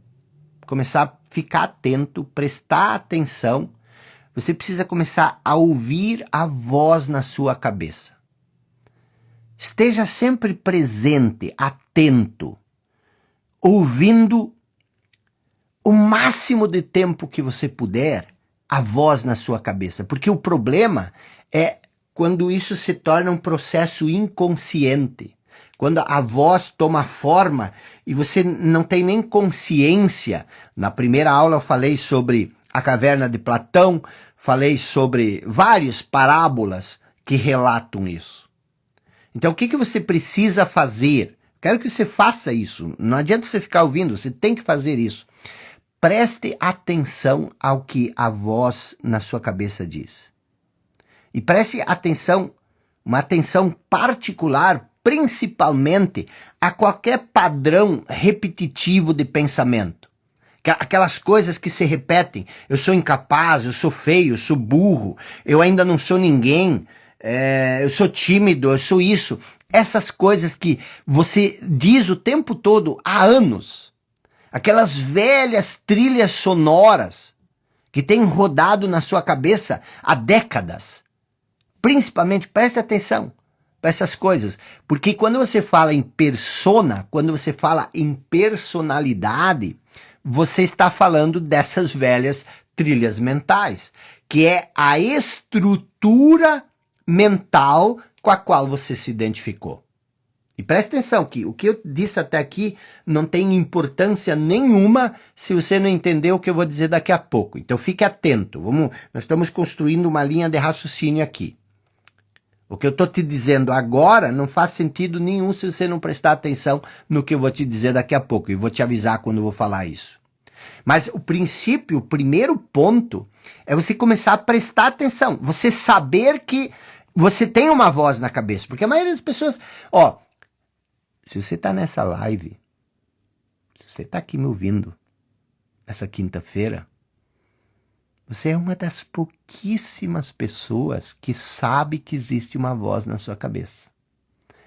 começar a ficar atento, prestar atenção. Você precisa começar a ouvir a voz na sua cabeça. Esteja sempre presente, atento, ouvindo o máximo de tempo que você puder a voz na sua cabeça. Porque o problema é quando isso se torna um processo inconsciente. Quando a voz toma forma e você não tem nem consciência. Na primeira aula eu falei sobre a caverna de Platão, falei sobre várias parábolas que relatam isso. Então o que você precisa fazer? Quero que você faça isso. Não adianta você ficar ouvindo, você tem que fazer isso. Preste atenção ao que a voz na sua cabeça diz. E preste atenção, uma atenção particular, principalmente a qualquer padrão repetitivo de pensamento. Aquelas coisas que se repetem. Eu sou incapaz, eu sou feio, eu sou burro, eu ainda não sou ninguém, eu sou tímido, eu sou isso. Essas coisas que você diz o tempo todo há anos. Aquelas velhas trilhas sonoras que têm rodado na sua cabeça há décadas. Principalmente, preste atenção para essas coisas. Porque quando você fala em persona, quando você fala em personalidade, você está falando dessas velhas trilhas mentais, que é a estrutura mental com a qual você se identificou. E preste atenção que o que eu disse até aqui não tem importância nenhuma se você não entender o que eu vou dizer daqui a pouco. Então fique atento. Nós estamos construindo uma linha de raciocínio aqui. O que eu estou te dizendo agora não faz sentido nenhum se você não prestar atenção no que eu vou te dizer daqui a pouco. E vou te avisar quando eu vou falar isso. Mas o princípio, o primeiro ponto, é você começar a prestar atenção. Você saber que você tem uma voz na cabeça. Porque a maioria das pessoas... Se você está nessa live, se você está aqui me ouvindo, nessa quinta-feira, você é uma das pouquíssimas pessoas que sabe que existe uma voz na sua cabeça.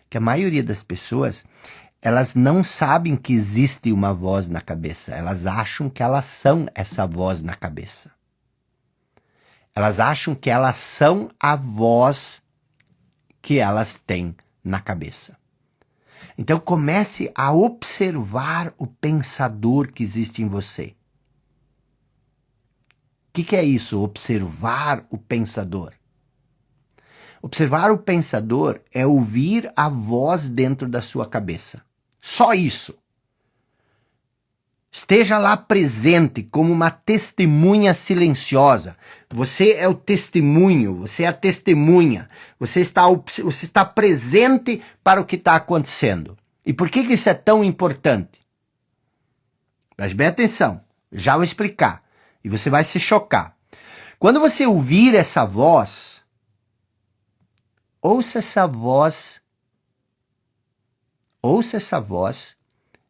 Que a maioria das pessoas, elas não sabem que existe uma voz na cabeça. Elas acham que elas são essa voz na cabeça. Elas acham que elas são a voz que elas têm na cabeça. Então comece a observar o pensador que existe em você. O que é isso? Observar o pensador. Observar o pensador é ouvir a voz dentro da sua cabeça. Só isso. Esteja lá presente como uma testemunha silenciosa. Você é o testemunho, você é a testemunha. Você está presente para o que está acontecendo. E por que isso é tão importante? Preste bem atenção, já vou explicar. E você vai se chocar. Quando você ouvir essa voz, ouça essa voz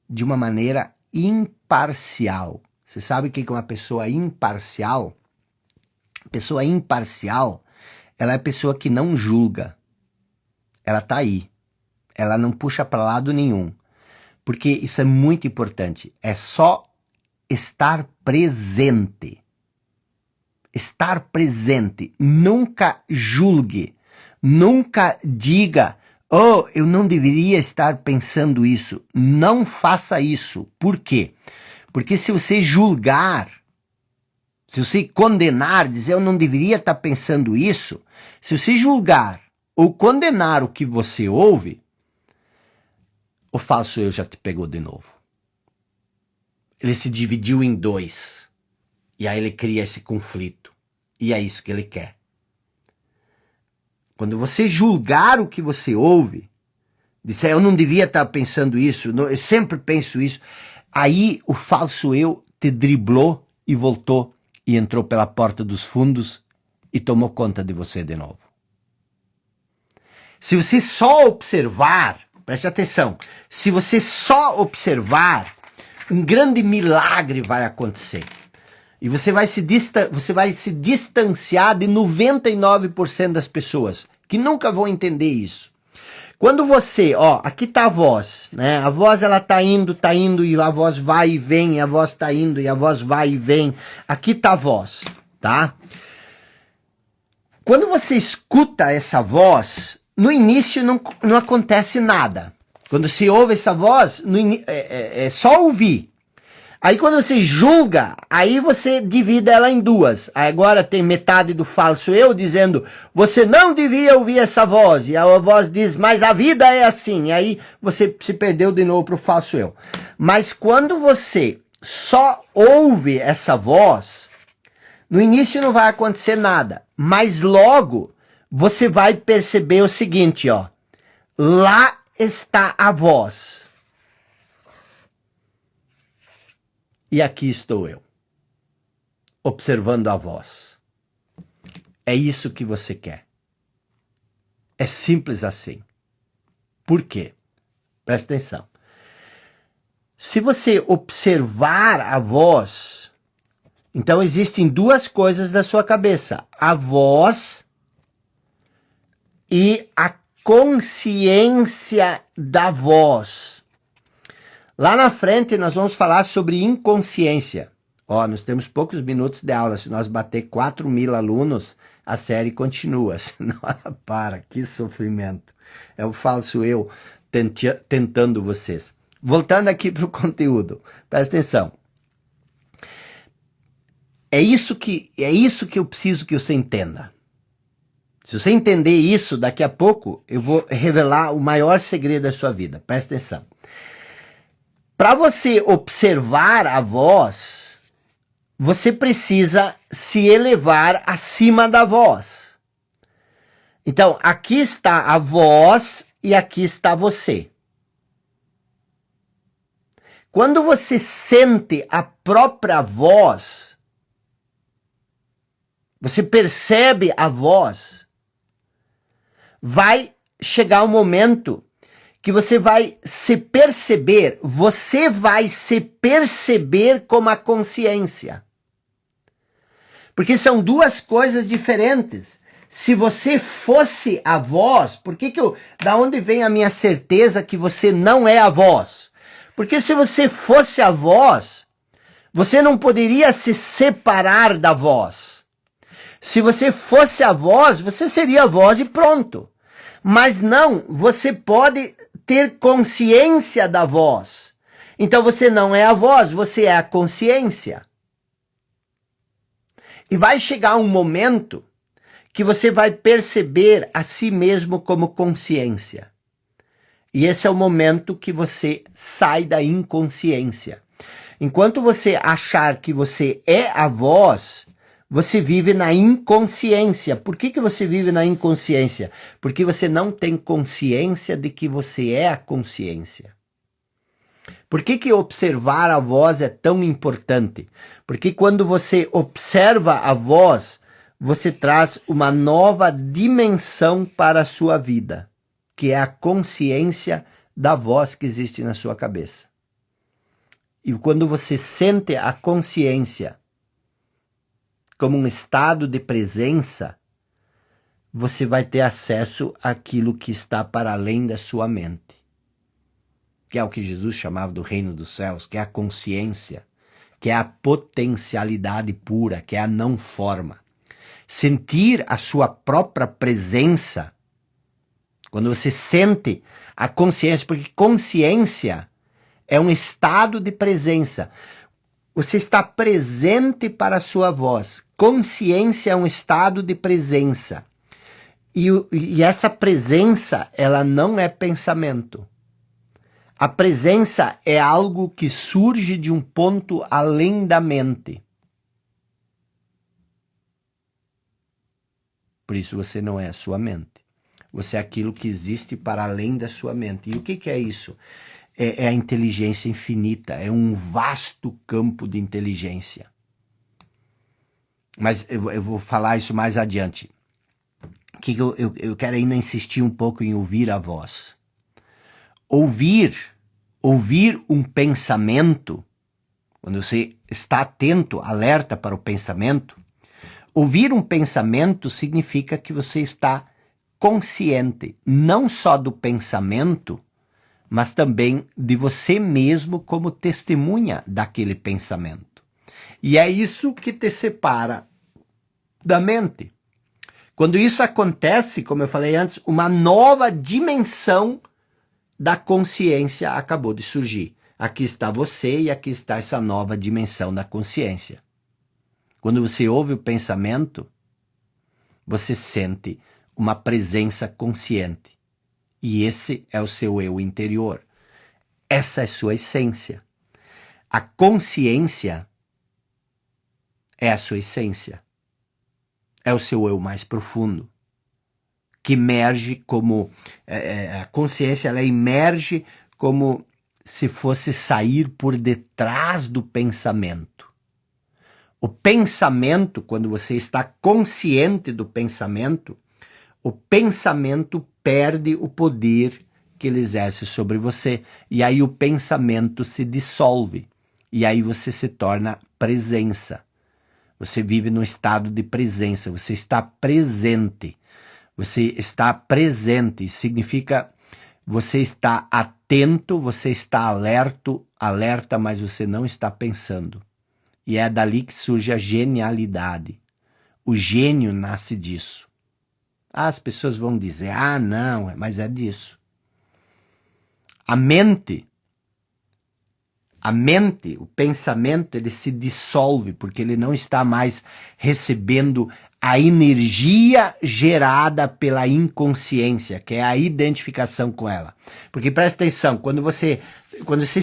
de uma maneira imparcial. Você sabe o que é uma pessoa imparcial? Pessoa imparcial, ela é a pessoa que não julga. Ela tá aí. Ela não puxa para lado nenhum. Porque isso é muito importante. É só estar presente. Estar presente. Nunca julgue. Nunca diga: oh, eu não deveria estar pensando isso. Não faça isso. Por quê? Porque se você julgar, se você condenar, dizer eu não deveria estar pensando isso, se você julgar ou condenar o que você ouve, o falso eu já te pegou de novo. Ele se dividiu em dois. E aí ele cria esse conflito. E é isso que ele quer. Quando você julgar o que você ouve, disser eu não devia estar pensando isso, eu sempre penso isso, aí o falso eu te driblou e voltou e entrou pela porta dos fundos e tomou conta de você de novo. Se você só observar, preste atenção, se você só observar, um grande milagre vai acontecer. E você vai se distanciar de 99% das pessoas, que nunca vão entender isso. Quando você, aqui tá a voz, né? A voz ela tá indo e a voz vai e vem, a voz tá indo e a voz vai e vem. Aqui tá a voz, tá? Quando você escuta essa voz, no início não acontece nada. Quando você ouve essa voz, é só ouvir. Aí quando você julga, aí você divide ela em duas. Aí agora tem metade do falso eu dizendo, você não devia ouvir essa voz. E a voz diz, mas a vida é assim. E aí você se perdeu de novo pro falso eu. Mas quando você só ouve essa voz, no início não vai acontecer nada. Mas logo você vai perceber o seguinte, lá está a voz. E aqui estou eu, observando a voz. É isso que você quer. É simples assim. Por quê? Presta atenção. Se você observar a voz, então existem duas coisas na sua cabeça. A voz e a consciência da voz. Lá na frente nós vamos falar sobre inconsciência. Nós temos poucos minutos de aula. Se nós bater 4.000 alunos, a série continua. Senão ela para. Que sofrimento. É o falso eu tentando vocês. Voltando aqui para o conteúdo. Presta atenção. É isso que eu preciso que você entenda. Se você entender isso, daqui a pouco eu vou revelar o maior segredo da sua vida. Presta atenção. Para você observar a voz, você precisa se elevar acima da voz. Então, aqui está a voz e aqui está você. Quando você sente a própria voz, você percebe a voz, vai chegar um momento que você vai se perceber como a consciência. Porque são duas coisas diferentes. Se você fosse a voz, da onde vem a minha certeza que você não é a voz? Porque se você fosse a voz, você não poderia se separar da voz. Se você fosse a voz, você seria a voz e pronto. Mas não, você pode ter consciência da voz. Então você não é a voz, você é a consciência. E vai chegar um momento que você vai perceber a si mesmo como consciência. E esse é o momento que você sai da inconsciência. Enquanto você achar que você é a voz, você vive na inconsciência. Por que você vive na inconsciência? Porque você não tem consciência de que você é a consciência. Por que observar a voz é tão importante? Porque quando você observa a voz, você traz uma nova dimensão para a sua vida, que é a consciência da voz que existe na sua cabeça. E quando você sente a consciência como um estado de presença, você vai ter acesso àquilo que está para além da sua mente, que é o que Jesus chamava do reino dos céus, que é a consciência, que é a potencialidade pura, que é a não forma. Sentir a sua própria presença, quando você sente a consciência, porque consciência é um estado de presença. Você está presente para a sua voz. Consciência é um estado de presença. E essa presença, ela não é pensamento. A presença é algo que surge de um ponto além da mente. Por isso você não é a sua mente. Você é aquilo que existe para além da sua mente. E o que é isso? É a inteligência infinita, é um vasto campo de inteligência. Mas eu vou falar isso mais adiante. Eu quero ainda insistir um pouco em ouvir a voz. Ouvir um pensamento, quando você está atento, alerta para o pensamento, ouvir um pensamento significa que você está consciente, não só do pensamento, mas também de você mesmo como testemunha daquele pensamento. E é isso que te separa da mente. Quando isso acontece, como eu falei antes, uma nova dimensão da consciência acabou de surgir. Aqui está você e aqui está essa nova dimensão da consciência. Quando você ouve o pensamento, você sente uma presença consciente. E esse é o seu eu interior. Essa é a sua essência. A consciência é a sua essência. É o seu eu mais profundo, que emerge como... a consciência, ela emerge como se fosse sair por detrás do pensamento. O pensamento, quando você está consciente do pensamento, o pensamento perde o poder que ele exerce sobre você. E aí o pensamento se dissolve. E aí você se torna presença. Você vive no estado de presença. Você está presente. Você está presente. Significa você está atento, você está alerta, mas você não está pensando. E é dali que surge a genialidade. O gênio nasce disso. As pessoas vão dizer, não, mas é disso. A mente, o pensamento, ele se dissolve, porque ele não está mais recebendo a energia gerada pela inconsciência, que é a identificação com ela. Porque presta atenção, quando você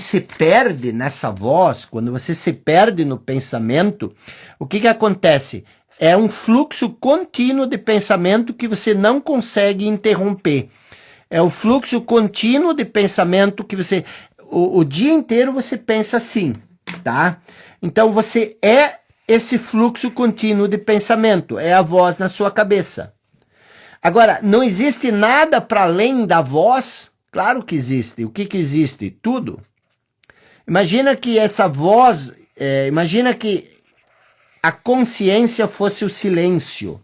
se perde nessa voz, quando você se perde no pensamento, o que acontece? É um fluxo contínuo de pensamento que você não consegue interromper. É o fluxo contínuo de pensamento que você... O dia inteiro você pensa assim, tá? Então você é esse fluxo contínuo de pensamento, é a voz na sua cabeça. Agora, não existe nada para além da voz? Claro que existe. O que existe? Tudo. Imagina que essa voz, imagina que a consciência fosse o silêncio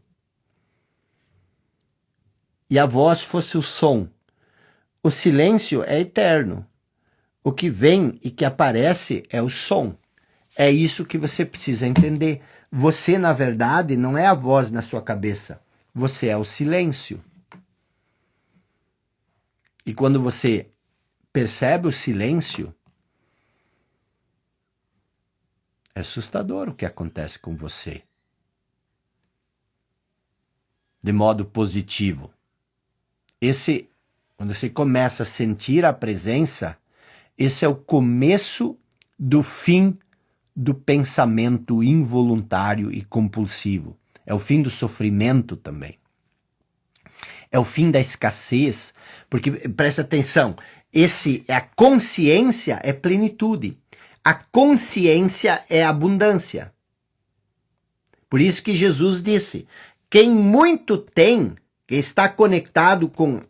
e a voz fosse o som. O silêncio é eterno. O que vem e que aparece é o som. É isso que você precisa entender. Você, na verdade, não é a voz na sua cabeça. Você é o silêncio. E quando você percebe o silêncio, é assustador o que acontece com você. De modo positivo. Quando você começa a sentir a presença, esse é o começo do fim do pensamento involuntário e compulsivo. É o fim do sofrimento também. É o fim da escassez, porque, presta atenção, a consciência é plenitude. A consciência é abundância. Por isso que Jesus disse, quem muito tem, quem está conectado com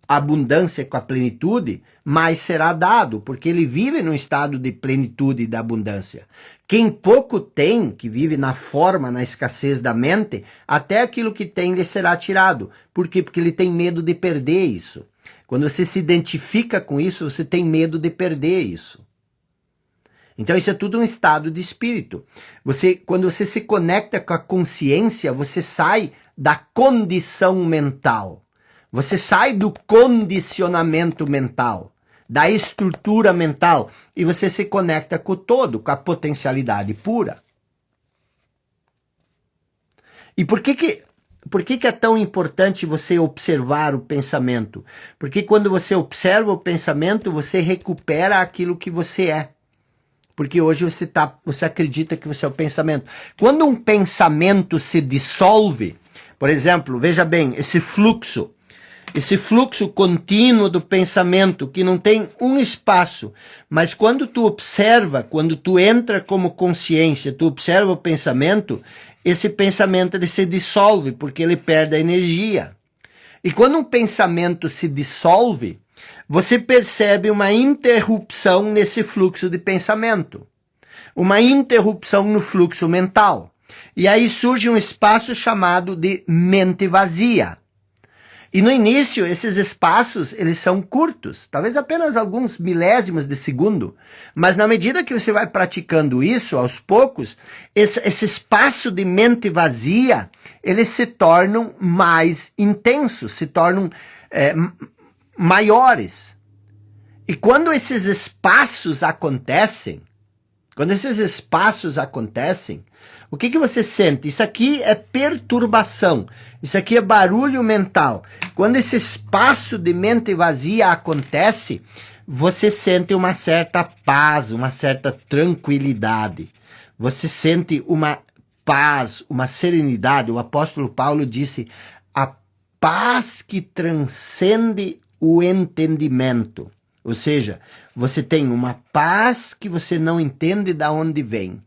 a abundância, com a plenitude, mais será dado, porque ele vive num estado de plenitude e da abundância. Quem pouco tem, que vive na forma, na escassez da mente, até aquilo que tem lhe será tirado. Por quê? Porque ele tem medo de perder isso. Quando você se identifica com isso, você tem medo de perder isso. Então isso é tudo um estado de espírito. Quando você se conecta com a consciência, você sai da condição mental. Você sai do condicionamento mental, da estrutura mental, e você se conecta com o todo, com a potencialidade pura. E por que é tão importante você observar o pensamento? Porque quando você observa o pensamento, você recupera aquilo que você é. Porque hoje você acredita que você é o pensamento. Quando um pensamento se dissolve, por exemplo, veja bem, esse fluxo contínuo do pensamento, que não tem um espaço, mas quando tu observa, quando tu entra como consciência, tu observa o pensamento, esse pensamento ele se dissolve, porque ele perde a energia. E quando um pensamento se dissolve, você percebe uma interrupção nesse fluxo de pensamento, uma interrupção no fluxo mental. E aí surge um espaço chamado de mente vazia. E no início, esses espaços, eles são curtos, talvez apenas alguns milésimos de segundo, mas na medida que você vai praticando isso, aos poucos, esse espaço de mente vazia, eles se tornam mais intensos, se tornam maiores. E quando esses espaços acontecem, o que você sente? Isso aqui é perturbação. Isso aqui é barulho mental. Quando esse espaço de mente vazia acontece, você sente uma certa paz, uma certa tranquilidade. Você sente uma paz, uma serenidade. O apóstolo Paulo disse, a paz que transcende o entendimento. Ou seja, você tem uma paz que você não entende de onde vem.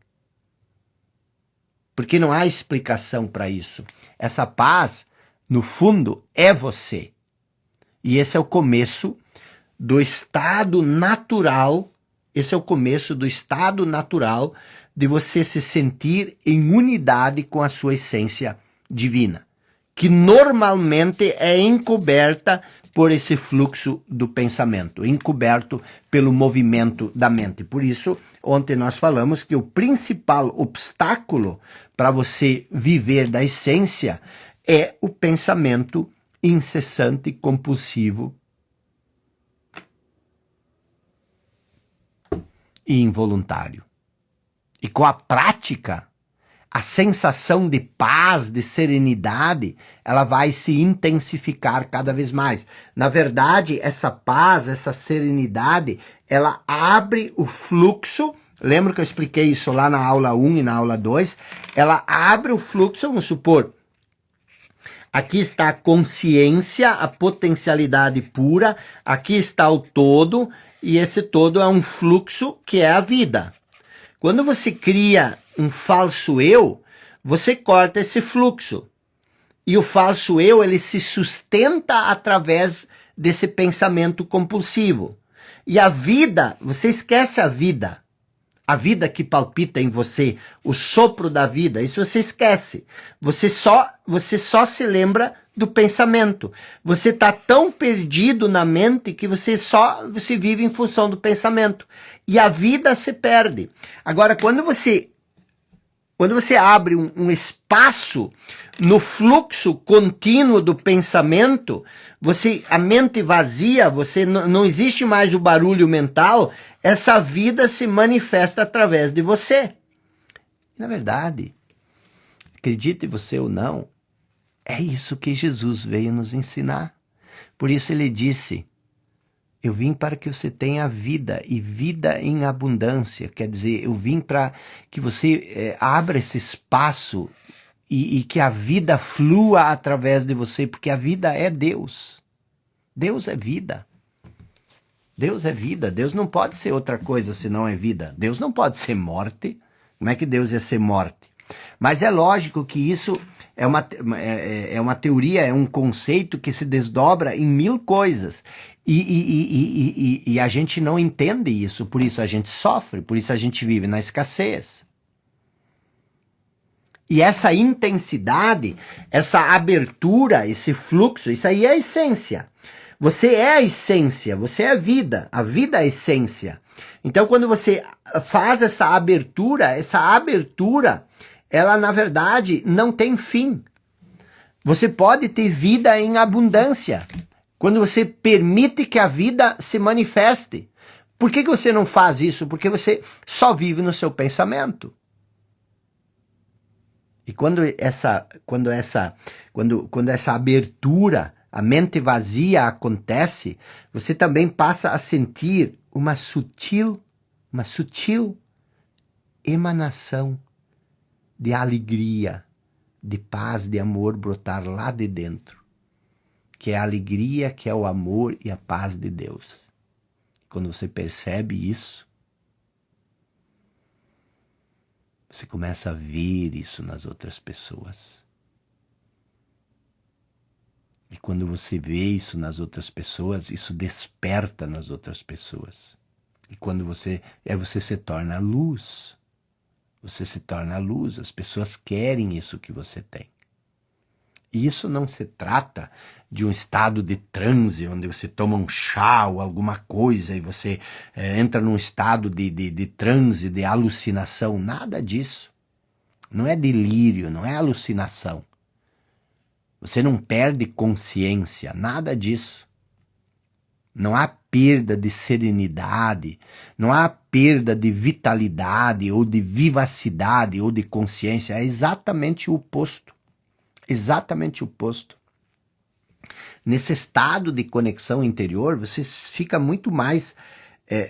Porque não há explicação para isso. Essa paz, no fundo, é você. E esse é o começo do estado natural, de você se sentir em unidade com a sua essência divina, que normalmente é encoberta por esse fluxo do pensamento, encoberto pelo movimento da mente. Por isso, ontem nós falamos que o principal obstáculo para você viver da essência é o pensamento incessante, compulsivo e involuntário. E com a prática, a sensação de paz, de serenidade, ela vai se intensificar cada vez mais. Na verdade, essa paz, essa serenidade, ela abre o fluxo. Lembra que eu expliquei isso lá na aula 1 e na aula 2? Ela abre o fluxo, vamos supor, aqui está a consciência, a potencialidade pura, aqui está o todo, e esse todo é um fluxo que é a vida. Quando você cria um falso eu, você corta esse fluxo. E o falso eu, ele se sustenta através desse pensamento compulsivo. E a vida, você esquece a vida que palpita em você, o sopro da vida, isso você esquece. Você só se lembra do pensamento. Você está tão perdido na mente que você vive em função do pensamento. E a vida se perde. Agora, quando você abre um espaço no fluxo contínuo do pensamento, a mente vazia, não existe mais o barulho mental, essa vida se manifesta através de você. Na verdade, acredite você ou não, é isso que Jesus veio nos ensinar. Por isso ele disse, eu vim para que você tenha vida, e vida em abundância. Quer dizer, eu vim para que você abra esse espaço e que a vida flua através de você, porque a vida é Deus. Deus é vida. Deus é vida. Deus não pode ser outra coisa senão é vida. Deus não pode ser morte. Como é que Deus ia ser morte? Mas é lógico que isso é uma teoria, é um conceito que se desdobra em 1000 coisas. E a gente não entende isso, por isso a gente sofre, por isso a gente vive na escassez. E essa intensidade, essa abertura, esse fluxo, isso aí é a essência. Você é a essência, você é a vida é a essência. Então quando você faz essa abertura, ela na verdade não tem fim. Você pode ter vida em abundância, quando você permite que a vida se manifeste. Por que você não faz isso? Porque você só vive no seu pensamento. E quando essa abertura, a mente vazia acontece, você também passa a sentir uma sutil emanação de alegria, de paz, de amor brotar lá de dentro. Que é a alegria, que é o amor e a paz de Deus. Quando você percebe isso, você começa a ver isso nas outras pessoas. E quando você vê isso nas outras pessoas, isso desperta nas outras pessoas. E quando você se torna luz. Você se torna luz, as pessoas querem isso que você tem. E isso não se trata de um estado de transe, onde você toma um chá ou alguma coisa e você entra num estado de transe, de alucinação. Nada disso. Não é delírio, não é alucinação. Você não perde consciência, nada disso. Não há perda de serenidade, não há perda de vitalidade ou de vivacidade ou de consciência. É exatamente o oposto. Exatamente o oposto. Nesse estado de conexão interior, você fica muito mais,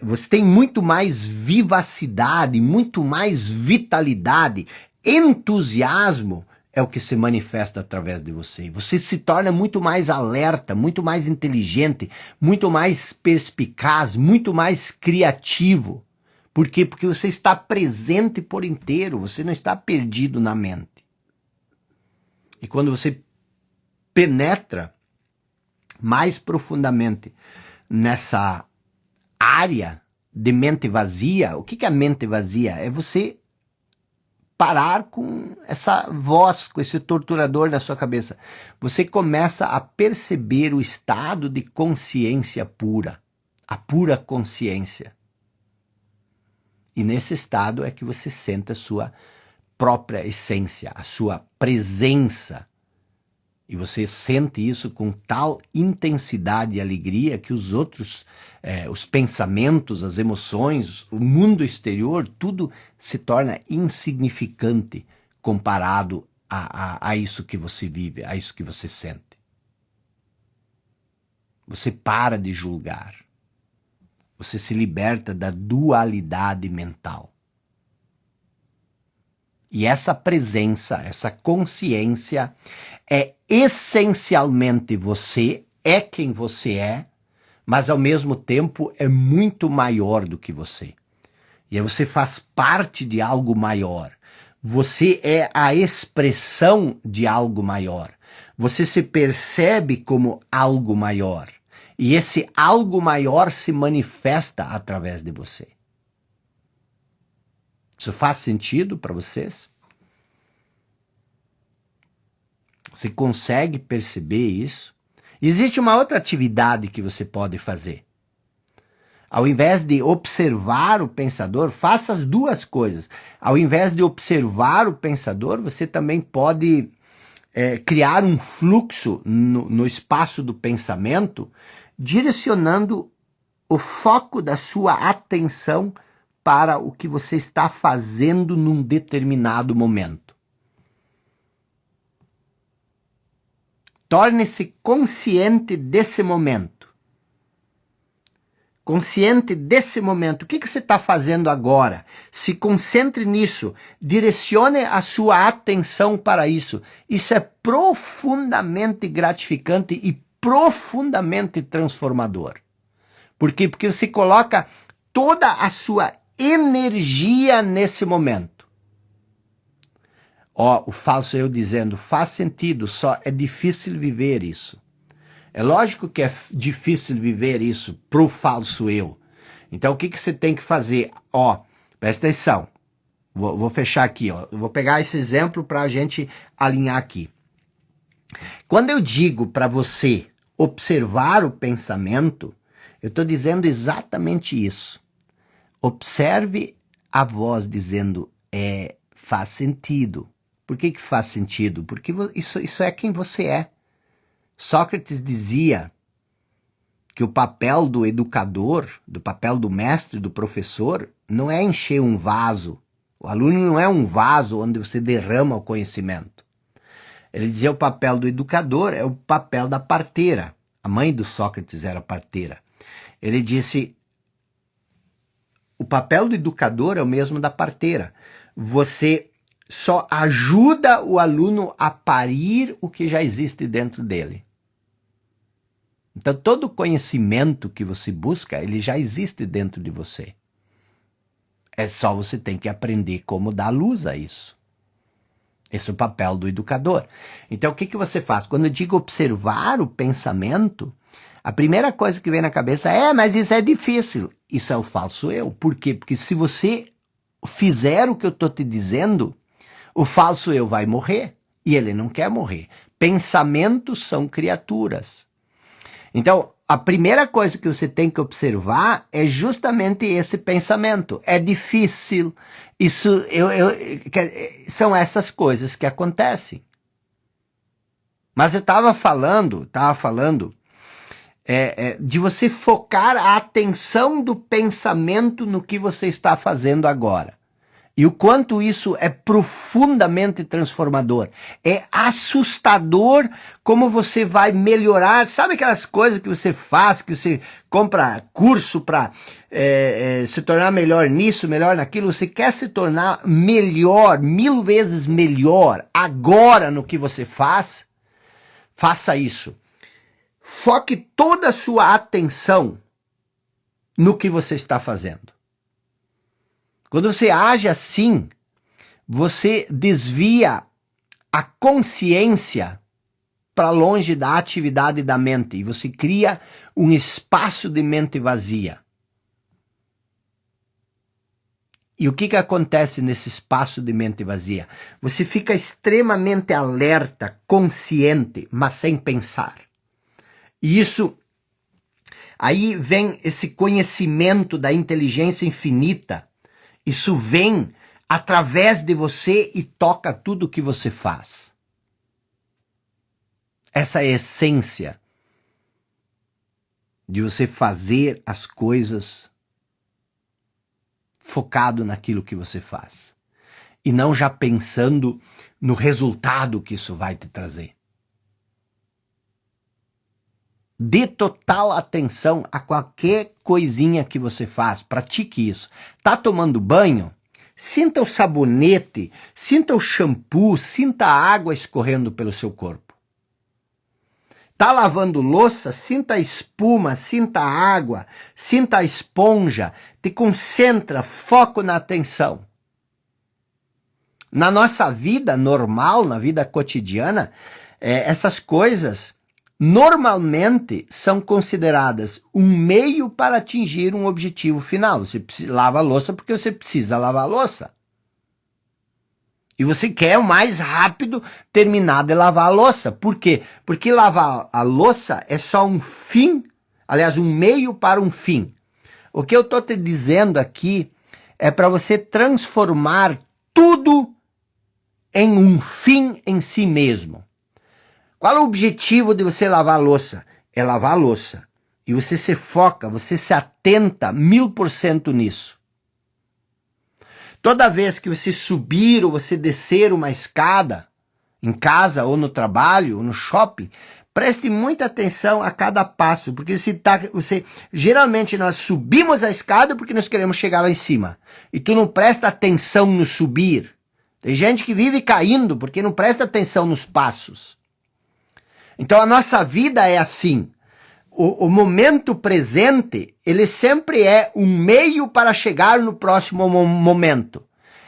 você tem muito mais vivacidade, muito mais vitalidade, entusiasmo é o que se manifesta através de você. Você se torna muito mais alerta, muito mais inteligente, muito mais perspicaz, muito mais criativo. Por quê? Porque você está presente por inteiro, você não está perdido na mente. E quando você penetra mais profundamente nessa área de mente vazia, o que é a mente vazia? É você parar com essa voz, com esse torturador na sua cabeça. Você começa a perceber o estado de consciência pura, a pura consciência. E nesse estado é que você sente a sua própria essência, a sua presença. E você sente isso com tal intensidade e alegria que os outros, os pensamentos, as emoções, o mundo exterior, tudo se torna insignificante comparado a isso que você vive, a isso que você sente. Você para de julgar. Você se liberta da dualidade mental. E essa presença, essa consciência é essencialmente você, é quem você é, mas ao mesmo tempo é muito maior do que você. E aí você faz parte de algo maior. Você é a expressão de algo maior. Você se percebe como algo maior. E esse algo maior se manifesta através de você. Isso faz sentido para vocês? Você consegue perceber isso? Existe uma outra atividade que você pode fazer. Ao invés de observar o pensador, faça as duas coisas. Ao invés de observar o pensador, você também pode criar um fluxo no espaço do pensamento, direcionando o foco da sua atenção para o que você está fazendo num determinado momento. Torne-se consciente desse momento. Consciente desse momento. O que você está fazendo agora? Se concentre nisso. Direcione a sua atenção para isso. Isso é profundamente gratificante e profundamente transformador. Por quê? Porque você coloca toda a sua energia nesse momento. Ó, o falso eu dizendo, faz sentido, só é difícil viver isso. É lógico que é difícil viver isso pro falso eu. Então o que você tem que fazer? Ó, presta atenção. Vou fechar aqui, ó. Eu vou pegar esse exemplo para a gente alinhar aqui. Quando eu digo para você observar o pensamento, eu estou dizendo exatamente isso. Observe a voz dizendo, faz sentido. Por que faz sentido? Porque isso é quem você é. Sócrates dizia que o papel do educador, do papel do mestre, do professor, não é encher um vaso. O aluno não é um vaso onde você derrama o conhecimento. Ele dizia o papel do educador é o papel da parteira. A mãe do Sócrates era parteira. Ele disse, o papel do educador é o mesmo da parteira. Você só ajuda o aluno a parir o que já existe dentro dele. Então, todo conhecimento que você busca, ele já existe dentro de você. É só você tem que aprender como dar luz a isso. Esse é o papel do educador. Então, o que você faz? Quando eu digo observar o pensamento, a primeira coisa que vem na cabeça é, mas isso é difícil. Isso é o falso eu. Por quê? Porque se você fizer o que eu estou te dizendo, o falso eu vai morrer. E ele não quer morrer. Pensamentos são criaturas. Então, a primeira coisa que você tem que observar é justamente esse pensamento. É difícil. Isso, são essas coisas que acontecem. Mas eu estava falando de você focar a atenção do pensamento no que você está fazendo agora. E o quanto isso é profundamente transformador. É assustador como você vai melhorar. Sabe aquelas coisas que você faz, que você compra curso para se tornar melhor nisso, melhor naquilo? Você quer se tornar melhor, 1000 vezes melhor agora no que você faz? Faça isso. Foque toda a sua atenção no que você está fazendo. Quando você age assim, você desvia a consciência para longe da atividade da mente e você cria um espaço de mente vazia. E o que acontece nesse espaço de mente vazia? Você fica extremamente alerta, consciente, mas sem pensar. E isso, aí vem esse conhecimento da inteligência infinita. Isso vem através de você e toca tudo o que você faz. Essa é a essência de você fazer as coisas focado naquilo que você faz. e não já pensando no resultado que isso vai te trazer. Dê total atenção a qualquer coisinha que você faz, pratique isso. Tá tomando banho? Sinta o sabonete, sinta o shampoo, sinta a água escorrendo pelo seu corpo. Tá lavando louça? Sinta a espuma, sinta a água, sinta a esponja, te concentra, foco na atenção. Na nossa vida normal, na vida cotidiana, essas coisas normalmente são consideradas um meio para atingir um objetivo final. Você lava a louça porque você precisa lavar a louça. E você quer o mais rápido terminar de lavar a louça. Por quê? Porque lavar a louça é só um fim, aliás, um meio para um fim. O que eu estou te dizendo aqui é para você transformar tudo em um fim em si mesmo. Qual é o objetivo de você lavar a louça? É lavar a louça. E você se foca, você se atenta 1000% nisso. Toda vez que você subir ou você descer uma escada, em casa ou no trabalho ou no shopping, preste muita atenção a cada passo, porque geralmente nós subimos a escada porque nós queremos chegar lá em cima. E tu não presta atenção no subir. Tem gente que vive caindo porque não presta atenção nos passos. Então a nossa vida é assim. O momento presente, ele sempre é um meio para chegar no próximo momento.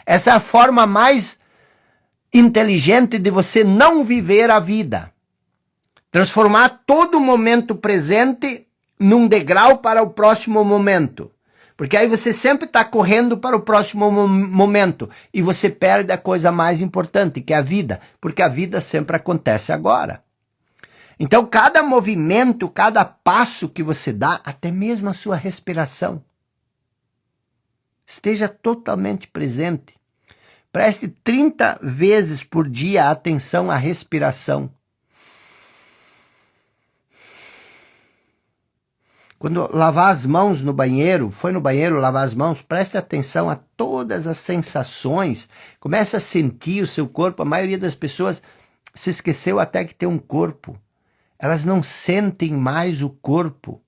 Essa é a forma mais inteligente de você não viver a vida. Transformar todo o momento presente num degrau para o próximo momento. Porque aí você sempre está correndo para o próximo momento. E você perde a coisa mais importante, que é a vida. Porque a vida sempre acontece agora. Então, cada movimento, cada passo que você dá, até mesmo a sua respiração, esteja totalmente presente. Preste 30 vezes por dia atenção à respiração. Quando lavar as mãos no banheiro, foi no banheiro lavar as mãos, preste atenção a todas as sensações. Comece a sentir o seu corpo. A maioria das pessoas se esqueceu até que tem um corpo. Elas não sentem mais o corpo.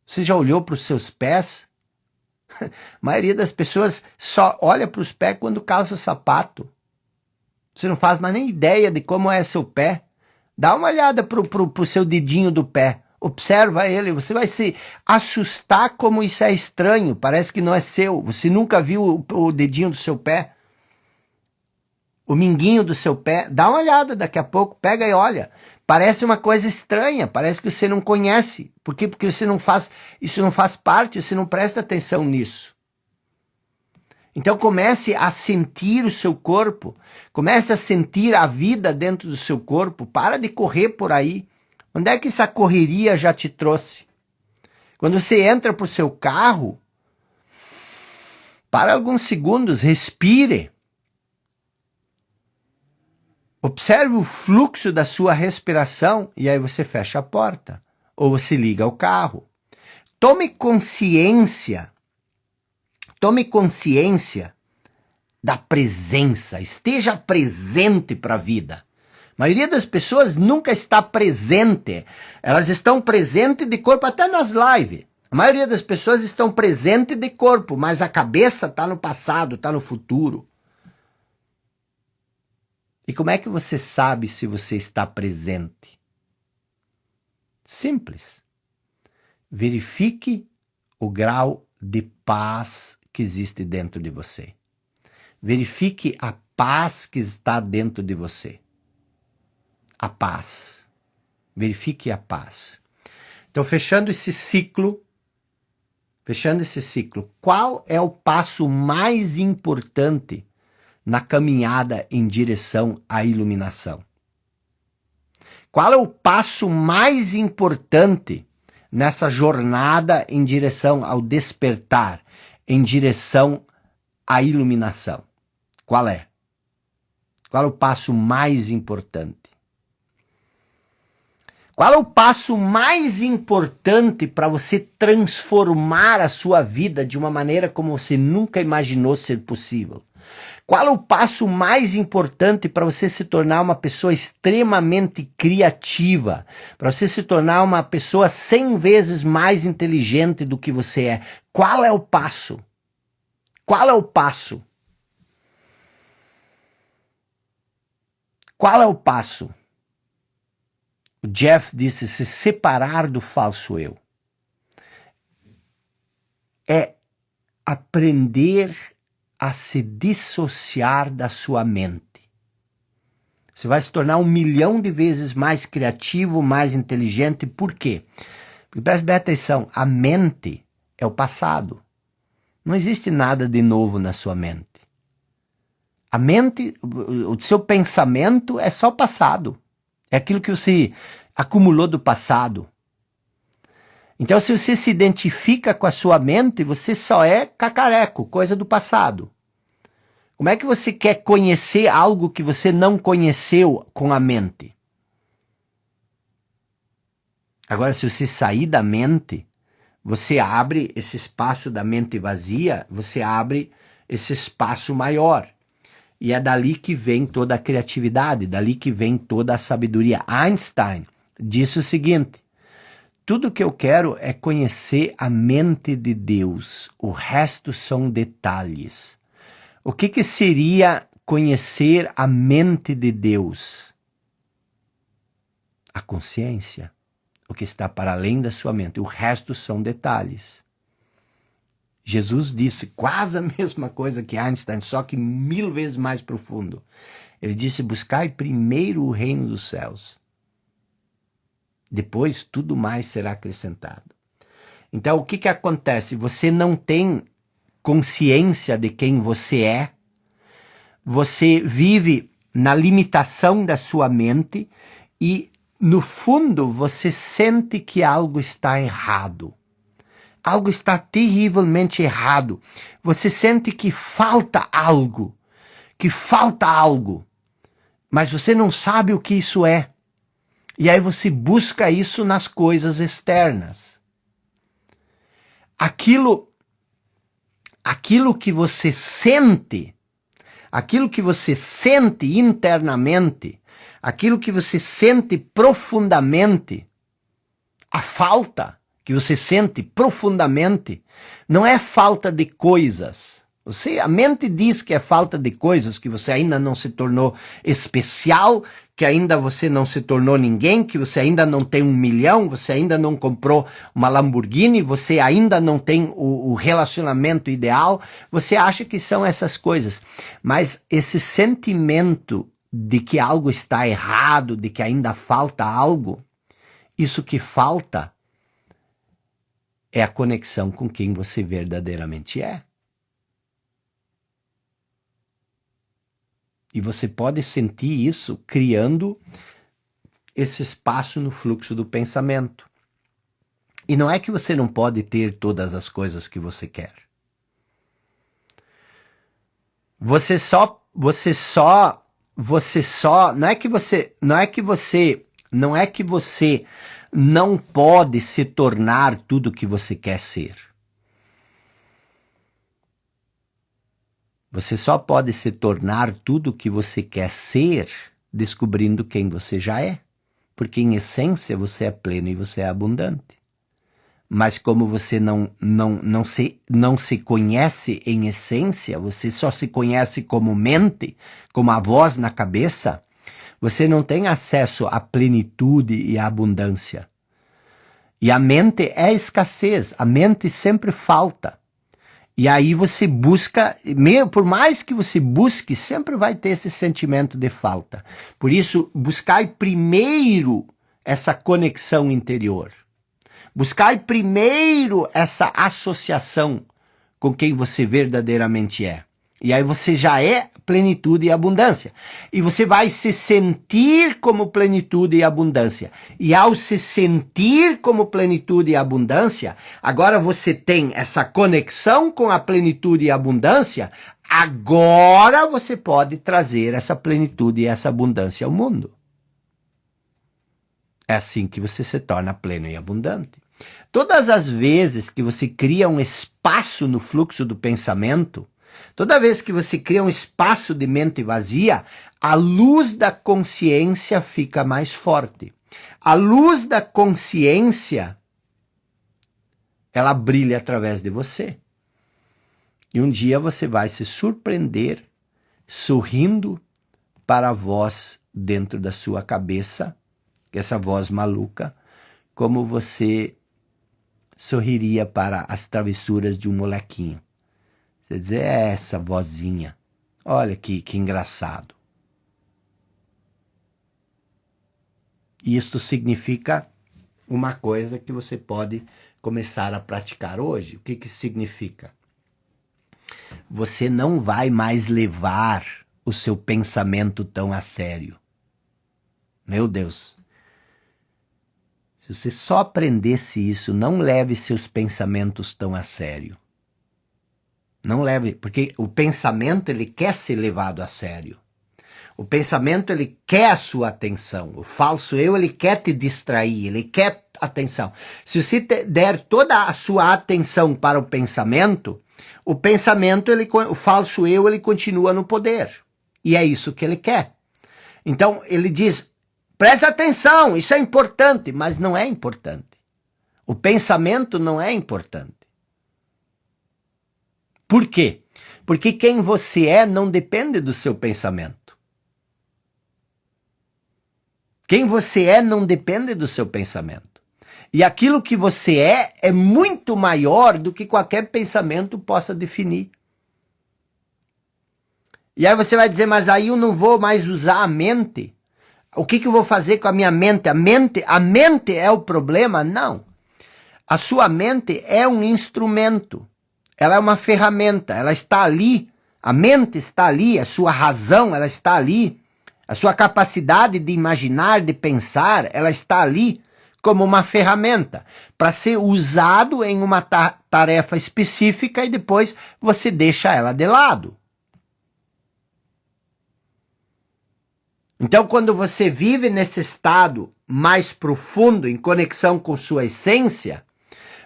Você já olhou para os seus pés? A maioria das pessoas só olha para os pés quando calça o sapato. Você não faz mais nem ideia de como é seu pé. Dá uma olhada para o seu dedinho do pé. Observa ele. Você vai se assustar como isso é estranho. Parece que não é seu. Você nunca viu o dedinho do seu pé? O minguinho do seu pé? Dá uma olhada daqui a pouco. Pega e olha. Parece uma coisa estranha, parece que você não conhece. Por quê? Porque isso não faz parte, você não presta atenção nisso. Então comece a sentir o seu corpo, comece a sentir a vida dentro do seu corpo, para de correr por aí. Onde é que essa correria já te trouxe? Quando você entra para o seu carro, para alguns segundos, respire. Observe o fluxo da sua respiração e aí você fecha a porta ou você liga o carro. Tome consciência da presença, esteja presente para a vida. A maioria das pessoas nunca está presente, elas estão presentes de corpo até nas lives. A maioria das pessoas estão presentes de corpo, mas a cabeça está no passado, está no futuro. E como é que você sabe se você está presente? Simples. Verifique o grau de paz que existe dentro de você. Verifique a paz que está dentro de você. A paz. Verifique a paz. Então, fechando esse ciclo, qual é o passo mais importante na caminhada em direção à iluminação? Qual é o passo mais importante nessa jornada em direção ao despertar, em direção à iluminação? Qual é? Qual é o passo mais importante? Qual é o passo mais importante para você transformar a sua vida de uma maneira como você nunca imaginou ser possível? Qual é o passo mais importante para você se tornar uma pessoa extremamente criativa? Para você se tornar uma pessoa 100 vezes mais inteligente do que você é? Qual é o passo? Qual é o passo? Qual é o passo? O Jeff disse: se separar do falso eu. É aprender a se dissociar da sua mente. Você vai se tornar 1 milhão de vezes mais criativo, mais inteligente. Por quê? Porque preste bem atenção, a mente é o passado. Não existe nada de novo na sua mente. A mente, o seu pensamento é só o passado. É aquilo que você acumulou do passado. Então, se você se identifica com a sua mente, você só é cacareco, coisa do passado. Como é que você quer conhecer algo que você não conheceu com a mente? Agora, se você sair da mente, você abre esse espaço da mente vazia, você abre esse espaço maior. E é dali que vem toda a criatividade, dali que vem toda a sabedoria. Einstein disse o seguinte: tudo que eu quero é conhecer a mente de Deus, o resto são detalhes. O que seria conhecer a mente de Deus? A consciência, o que está para além da sua mente, o resto são detalhes. Jesus disse quase a mesma coisa que Einstein, só que 1000 vezes mais profundo. Ele disse: buscai primeiro o reino dos céus. Depois tudo mais será acrescentado. Então o que acontece? Você não tem consciência de quem você é. Você vive na limitação da sua mente e, no fundo, você sente que algo está errado. Algo está terrivelmente errado. Você sente que falta algo. Mas você não sabe o que isso é. E aí você busca isso nas coisas externas. Aquilo que você sente internamente, aquilo que você sente profundamente, a falta que você sente profundamente, não é falta de coisas. A mente diz que é falta de coisas, que você ainda não se tornou especial, que ainda você não se tornou ninguém, que você ainda não tem 1 milhão, você ainda não comprou uma Lamborghini, você ainda não tem o relacionamento ideal. Você acha que são essas coisas. Mas esse sentimento de que algo está errado, de que ainda falta algo, isso que falta é a conexão com quem você verdadeiramente é. E você pode sentir isso criando esse espaço no fluxo do pensamento. E não é que você não pode ter todas as coisas que você quer. Não é que você não pode se tornar tudo o que você quer ser. Você só pode se tornar tudo o que você quer ser descobrindo quem você já é. Porque em essência você é pleno e você é abundante. Mas como você não se conhece em essência, você só se conhece como mente, como a voz na cabeça, você não tem acesso à plenitude e à abundância. E a mente é escassez, a mente sempre falta. E aí você busca, por mais que você busque, sempre vai ter esse sentimento de falta. Por isso, buscai primeiro essa conexão interior. Buscai primeiro essa associação com quem você verdadeiramente é. E aí você já é plenitude e abundância. E você vai se sentir como plenitude e abundância. E ao se sentir como plenitude e abundância, agora você tem essa conexão com a plenitude e abundância, agora você pode trazer essa plenitude e essa abundância ao mundo. É assim que você se torna pleno e abundante. Todas as vezes que você cria um espaço no fluxo do pensamento, Toda vez que você cria um espaço de mente vazia, a luz da consciência fica mais forte. A luz da consciência, ela brilha através de você. E um dia você vai se surpreender sorrindo para a voz dentro da sua cabeça, essa voz maluca, como você sorriria para as travessuras de um molequinho. Você diz, é essa vozinha, olha que engraçado. Isto significa uma coisa que você pode começar a praticar hoje. O que que significa? Você não vai mais levar o seu pensamento tão a sério. Meu Deus. Se você só aprendesse isso, não leve seus pensamentos tão a sério. Não leve, porque o pensamento ele quer ser levado a sério. O pensamento ele quer a sua atenção. O falso eu ele quer te distrair, ele quer atenção. Se você der toda a sua atenção para o pensamento o falso eu ele continua no poder. E é isso que ele quer. Então ele diz, presta atenção, isso é importante, mas não é importante. O pensamento não é importante. Por quê? Porque quem você é não depende do seu pensamento. Quem você é não depende do seu pensamento. E aquilo que você é muito maior do que qualquer pensamento possa definir. E aí você vai dizer, mas aí eu não vou mais usar a mente. O que eu vou fazer com a minha mente? A mente é o problema? Não. A sua mente é um instrumento. Ela é uma ferramenta. Ela está ali. A mente está ali. A sua razão, ela está ali. A sua capacidade de imaginar, de pensar, ela está ali como uma ferramenta para ser usado em uma tarefa específica e depois você deixa ela de lado. Então, quando você vive nesse estado mais profundo, em conexão com sua essência,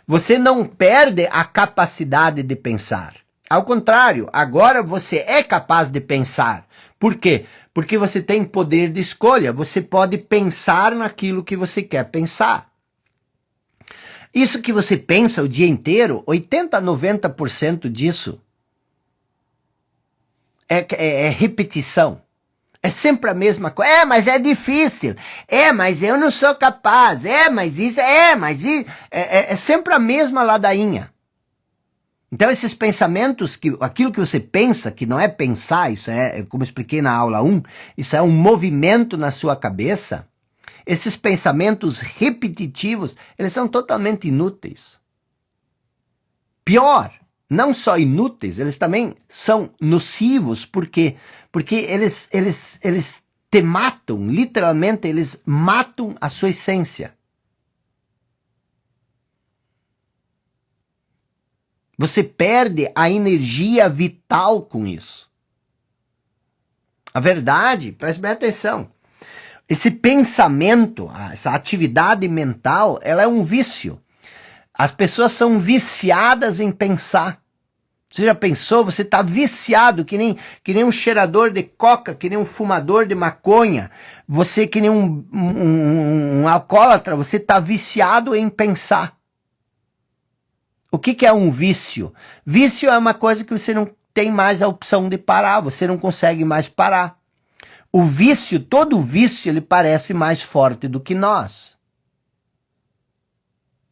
você não perde a capacidade de pensar. Ao contrário, agora você é capaz de pensar. Por quê? Porque você tem poder de escolha. Você pode pensar naquilo que você quer pensar. Isso que você pensa o dia inteiro, 80% a 90% disso é repetição. É sempre a mesma coisa. Mas é difícil. Mas eu não sou capaz. Mas isso. É sempre a mesma ladainha. Então esses pensamentos, aquilo que você pensa, que não é pensar, isso como eu expliquei na aula 1, isso é um movimento na sua cabeça. Esses pensamentos repetitivos, eles são totalmente inúteis. Pior, não só inúteis, eles também são nocivos, porque eles te matam, literalmente eles matam a sua essência. Você perde a energia vital com isso. A verdade, preste bem atenção, esse pensamento, essa atividade mental, ela é um vício. As pessoas são viciadas em pensar. Você já pensou? Você está viciado, que nem um cheirador de coca, que nem um fumador de maconha, você que nem um alcoólatra, você está viciado em pensar. O que é um vício? Vício é uma coisa que você não tem mais a opção de parar, você não consegue mais parar. O vício, todo vício, ele parece mais forte do que nós.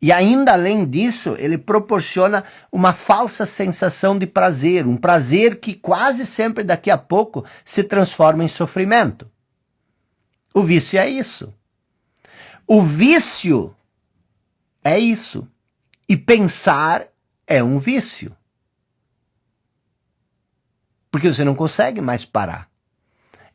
E ainda além disso, ele proporciona uma falsa sensação de prazer, um prazer que quase sempre daqui a pouco se transforma em sofrimento. O vício é isso. O vício é isso. E pensar é um vício. Porque você não consegue mais parar.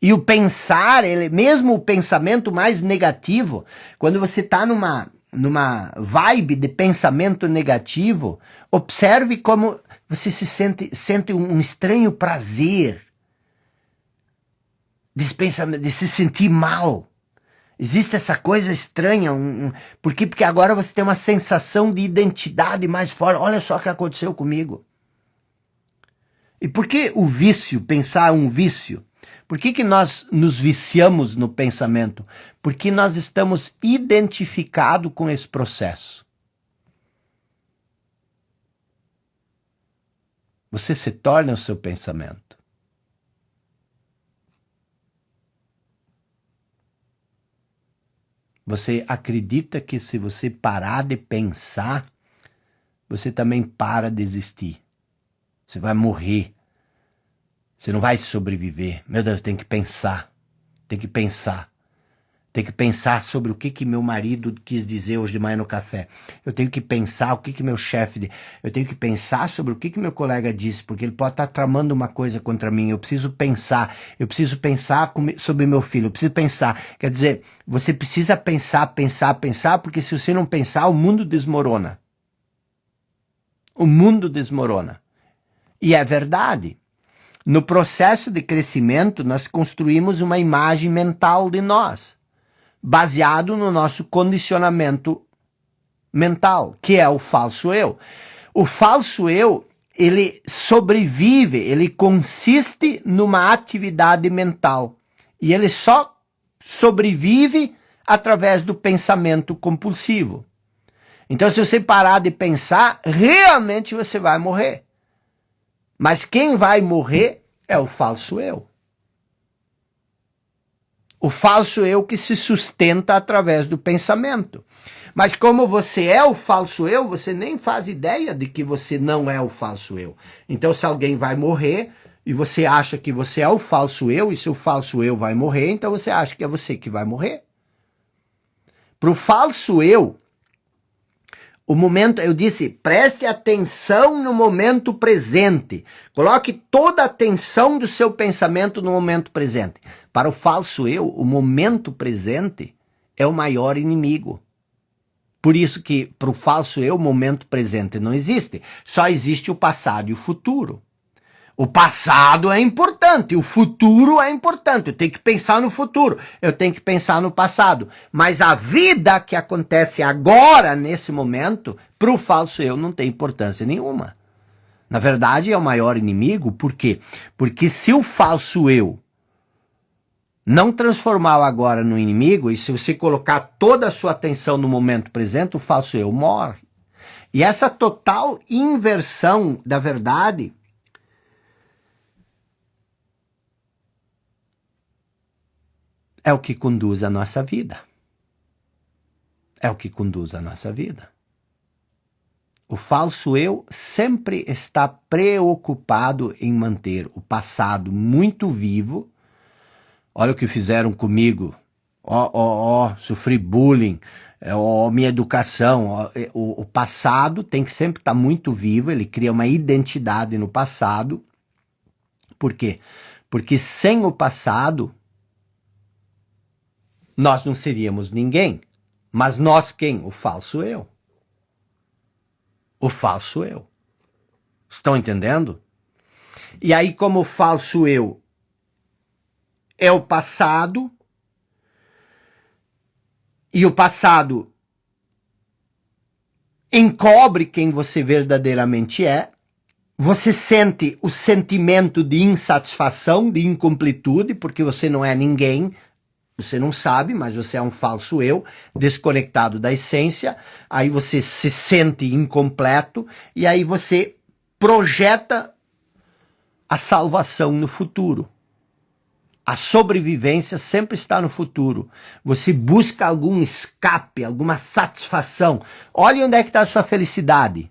E o pensar, mesmo o pensamento mais negativo, quando você está numa vibe de pensamento negativo, observe como você sente um estranho prazer de se sentir mal. Existe essa coisa estranha, porque agora você tem uma sensação de identidade mais forte. Olha só o que aconteceu comigo. E por que o vício, pensar um vício? Por que nós nos viciamos no pensamento? Porque nós estamos identificados com esse processo. Você se torna o seu pensamento. Você acredita que se você parar de pensar, você também para de existir. Você vai morrer. Você não vai sobreviver. Meu Deus, tem que pensar. Tem que pensar. Tem que pensar sobre o que meu marido quis dizer hoje de manhã no café. Eu tenho que pensar o que meu chefe... Eu tenho que pensar sobre o que meu colega disse, porque ele pode estar tramando uma coisa contra mim. Eu preciso pensar sobre meu filho. Eu preciso pensar. Quer dizer, você precisa pensar, porque se você não pensar, o mundo desmorona. O mundo desmorona. E é verdade. No processo de crescimento, nós construímos uma imagem mental de nós, baseado no nosso condicionamento mental, que é o falso eu. O falso eu, ele sobrevive, ele consiste numa atividade mental. E ele só sobrevive através do pensamento compulsivo. Então, se você parar de pensar, realmente você vai morrer. Mas quem vai morrer é o falso eu. O falso eu que se sustenta através do pensamento. Mas como você é o falso eu, você nem faz ideia de que você não é o falso eu. Então, se alguém vai morrer e você acha que você é o falso eu, e se o falso eu vai morrer, então você acha que é você que vai morrer. Para o falso eu, o momento, eu disse, preste atenção no momento presente. Coloque toda a atenção do seu pensamento no momento presente. Para o falso eu, o momento presente é o maior inimigo. Por isso que para o falso eu, o momento presente não existe. Só existe o passado e o futuro. O passado é importante, o futuro é importante. Eu tenho que pensar no futuro, eu tenho que pensar no passado. Mas a vida que acontece agora, nesse momento, para o falso eu não tem importância nenhuma. Na verdade, é o maior inimigo. Por quê? Porque se o falso eu não transformar o agora no inimigo, e se você colocar toda a sua atenção no momento presente, o falso eu morre. E essa total inversão da verdade é o que conduz a nossa vida. É o que conduz a nossa vida. O falso eu sempre está preocupado em manter o passado muito vivo. Olha o que fizeram comigo. Sofri bullying. Minha educação. O passado tem que sempre estar muito vivo. Ele cria uma identidade no passado. Por quê? Porque sem o passado, nós não seríamos ninguém. Mas nós quem? O falso eu. O falso eu. Estão entendendo? E aí, como o falso eu é o passado, e o passado encobre quem você verdadeiramente é, você sente o sentimento de insatisfação, de incompletude, porque você não é ninguém. Você não sabe, mas você é um falso eu, desconectado da essência, aí você se sente incompleto, e aí você projeta a salvação no futuro. A sobrevivência sempre está no futuro. Você busca algum escape, alguma satisfação. Olha onde é que está a sua felicidade.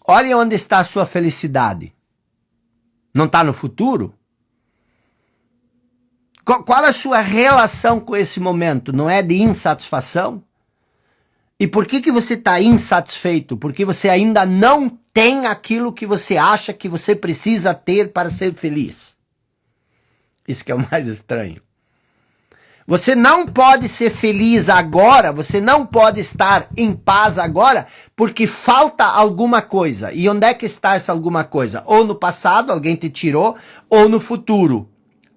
Olha onde está a sua felicidade. Não está no futuro? Qual a sua relação com esse momento? Não é de insatisfação? E por que você está insatisfeito? Porque você ainda não tem aquilo que você acha que você precisa ter para ser feliz. Isso que é o mais estranho. Você não pode ser feliz agora, você não pode estar em paz agora, porque falta alguma coisa. E onde é que está essa alguma coisa? Ou no passado, alguém te tirou, ou no futuro.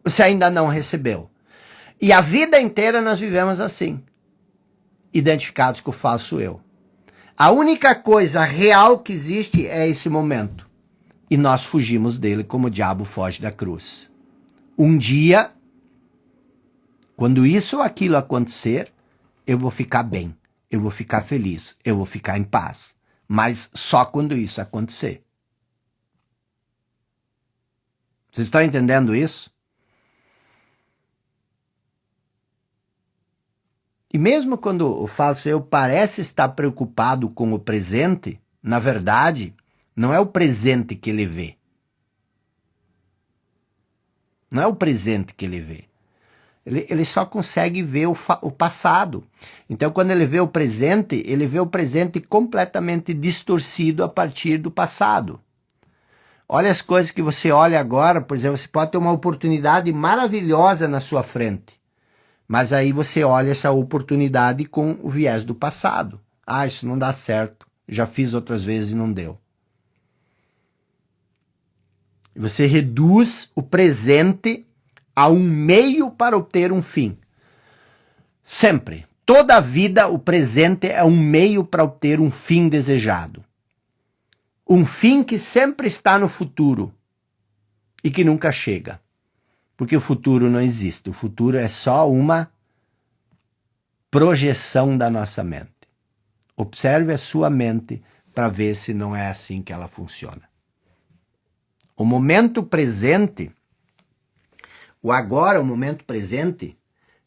Você ainda não recebeu. E a vida inteira nós vivemos assim, identificados com o falso eu. A única coisa real que existe é esse momento. e nós fugimos dele como o diabo foge da cruz. Um dia, quando isso ou aquilo acontecer, eu vou ficar bem, eu vou ficar feliz, eu vou ficar em paz. Mas só quando isso acontecer. Vocês estão entendendo isso? E mesmo quando o falso eu parece estar preocupado com o presente, na verdade, não é o presente que ele vê. Não é o presente que ele vê. Ele só consegue ver o passado. Então, quando ele vê o presente completamente distorcido a partir do passado. Olha as coisas que você olha agora, por exemplo, você pode ter uma oportunidade maravilhosa na sua frente. Mas aí você olha essa oportunidade com o viés do passado. Ah, isso não dá certo. Já fiz outras vezes e não deu. Você reduz o presente a um meio para obter um fim. Sempre. Toda a vida, o presente é um meio para obter um fim desejado. Um fim que sempre está no futuro e que nunca chega. Porque o futuro não existe. O futuro é só uma projeção da nossa mente. Observe a sua mente para ver se não é assim que ela funciona. O momento presente, o agora, o momento presente,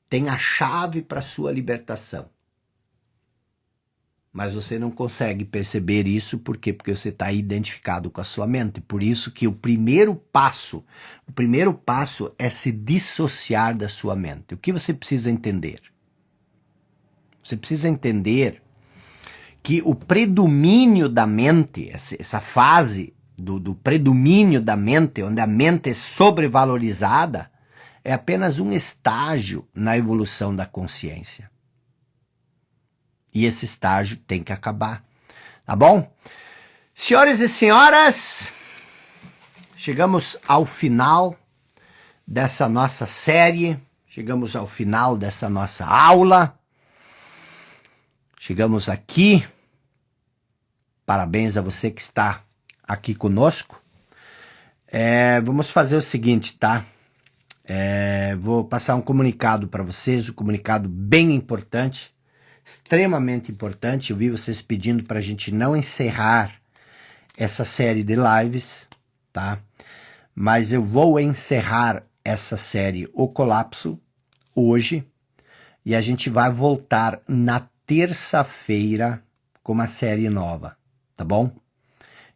tem a chave para a sua libertação. Mas você não consegue perceber isso, por quê? Porque você está identificado com a sua mente. Por isso que o primeiro passo é se dissociar da sua mente. O que você precisa entender? Você precisa entender que o predomínio da mente, essa fase do predomínio da mente, onde a mente é sobrevalorizada, é apenas um estágio na evolução da consciência. E esse estágio tem que acabar, tá bom? Senhores e senhoras, chegamos ao final dessa nossa série, chegamos ao final dessa nossa aula, chegamos aqui, parabéns a você que está aqui conosco. Vamos fazer o seguinte, tá? Vou passar um comunicado para vocês, um comunicado bem importante, extremamente importante. Eu vi vocês pedindo para a gente não encerrar essa série de lives, tá? Mas eu vou encerrar essa série O Colapso hoje e a gente vai voltar na terça-feira com uma série nova, tá bom?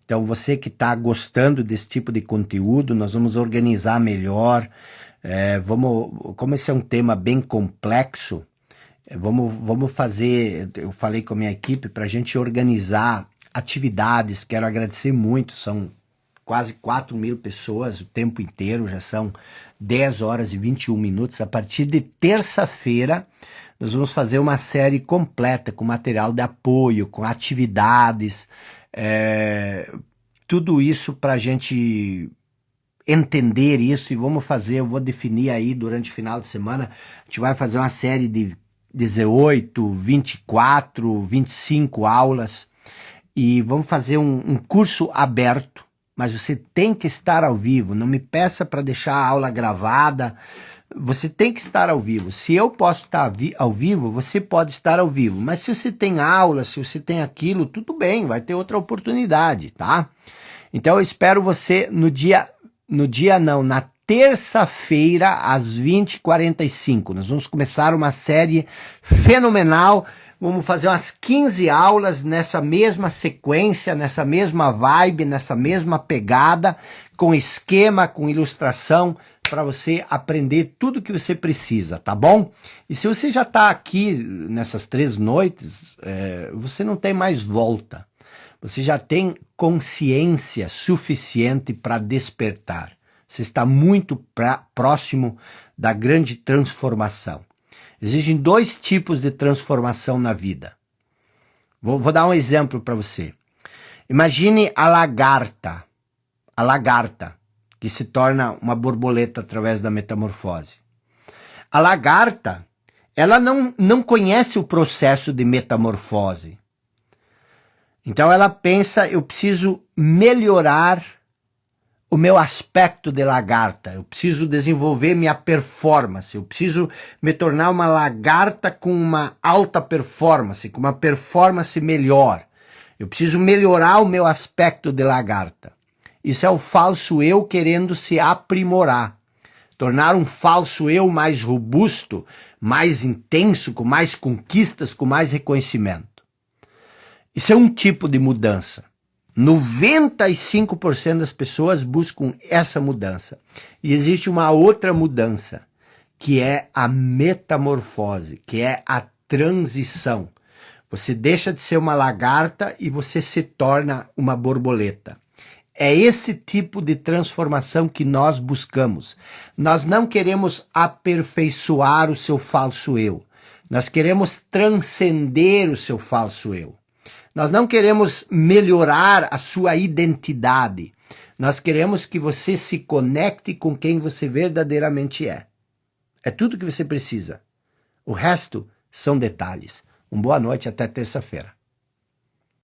Então você que está gostando desse tipo de conteúdo, nós vamos organizar melhor, como esse é um tema bem complexo, vamos fazer, eu falei com a minha equipe para a gente organizar atividades. Quero agradecer muito, são quase 4.000 pessoas o tempo inteiro, já são 10 horas e 21 minutos. A partir de terça-feira, nós vamos fazer uma série completa com material de apoio, com atividades, tudo isso para a gente entender isso, e eu vou definir aí durante o final de semana, a gente vai fazer uma série de 18, 24, 25 aulas, e vamos fazer um curso aberto, mas você tem que estar ao vivo. Não me peça para deixar a aula gravada, você tem que estar ao vivo. Se eu posso estar ao vivo, você pode estar ao vivo, mas se você tem aula, se você tem aquilo, tudo bem, vai ter outra oportunidade, tá? Então eu espero você na terça-feira, às 20h45. Nós vamos começar uma série fenomenal. Vamos fazer umas 15 aulas nessa mesma sequência, nessa mesma vibe, nessa mesma pegada, com esquema, com ilustração, para você aprender tudo que você precisa, tá bom? E se você já está aqui nessas 3 noites, você não tem mais volta. Você já tem consciência suficiente para despertar. Você está muito próximo da grande transformação. Existem 2 tipos de transformação na vida. Vou dar um exemplo para você. Imagine a lagarta que se torna uma borboleta através da metamorfose. A lagarta, ela não conhece o processo de metamorfose. Então ela pensa, eu preciso melhorar o meu aspecto de lagarta, eu preciso desenvolver minha performance, eu preciso me tornar uma lagarta com uma alta performance, com uma performance melhor. Eu preciso melhorar o meu aspecto de lagarta. Isso é o falso eu querendo se aprimorar. Tornar um falso eu mais robusto, mais intenso, com mais conquistas, com mais reconhecimento. Isso é um tipo de mudança. 95% das pessoas buscam essa mudança. E existe uma outra mudança, que é a metamorfose, que é a transição. Você deixa de ser uma lagarta e você se torna uma borboleta. É esse tipo de transformação que nós buscamos. Nós não queremos aperfeiçoar o seu falso eu. Nós queremos transcender o seu falso eu. Nós não queremos melhorar a sua identidade. Nós queremos que você se conecte com quem você verdadeiramente é. É tudo que você precisa. O resto são detalhes. Uma boa noite, até terça-feira.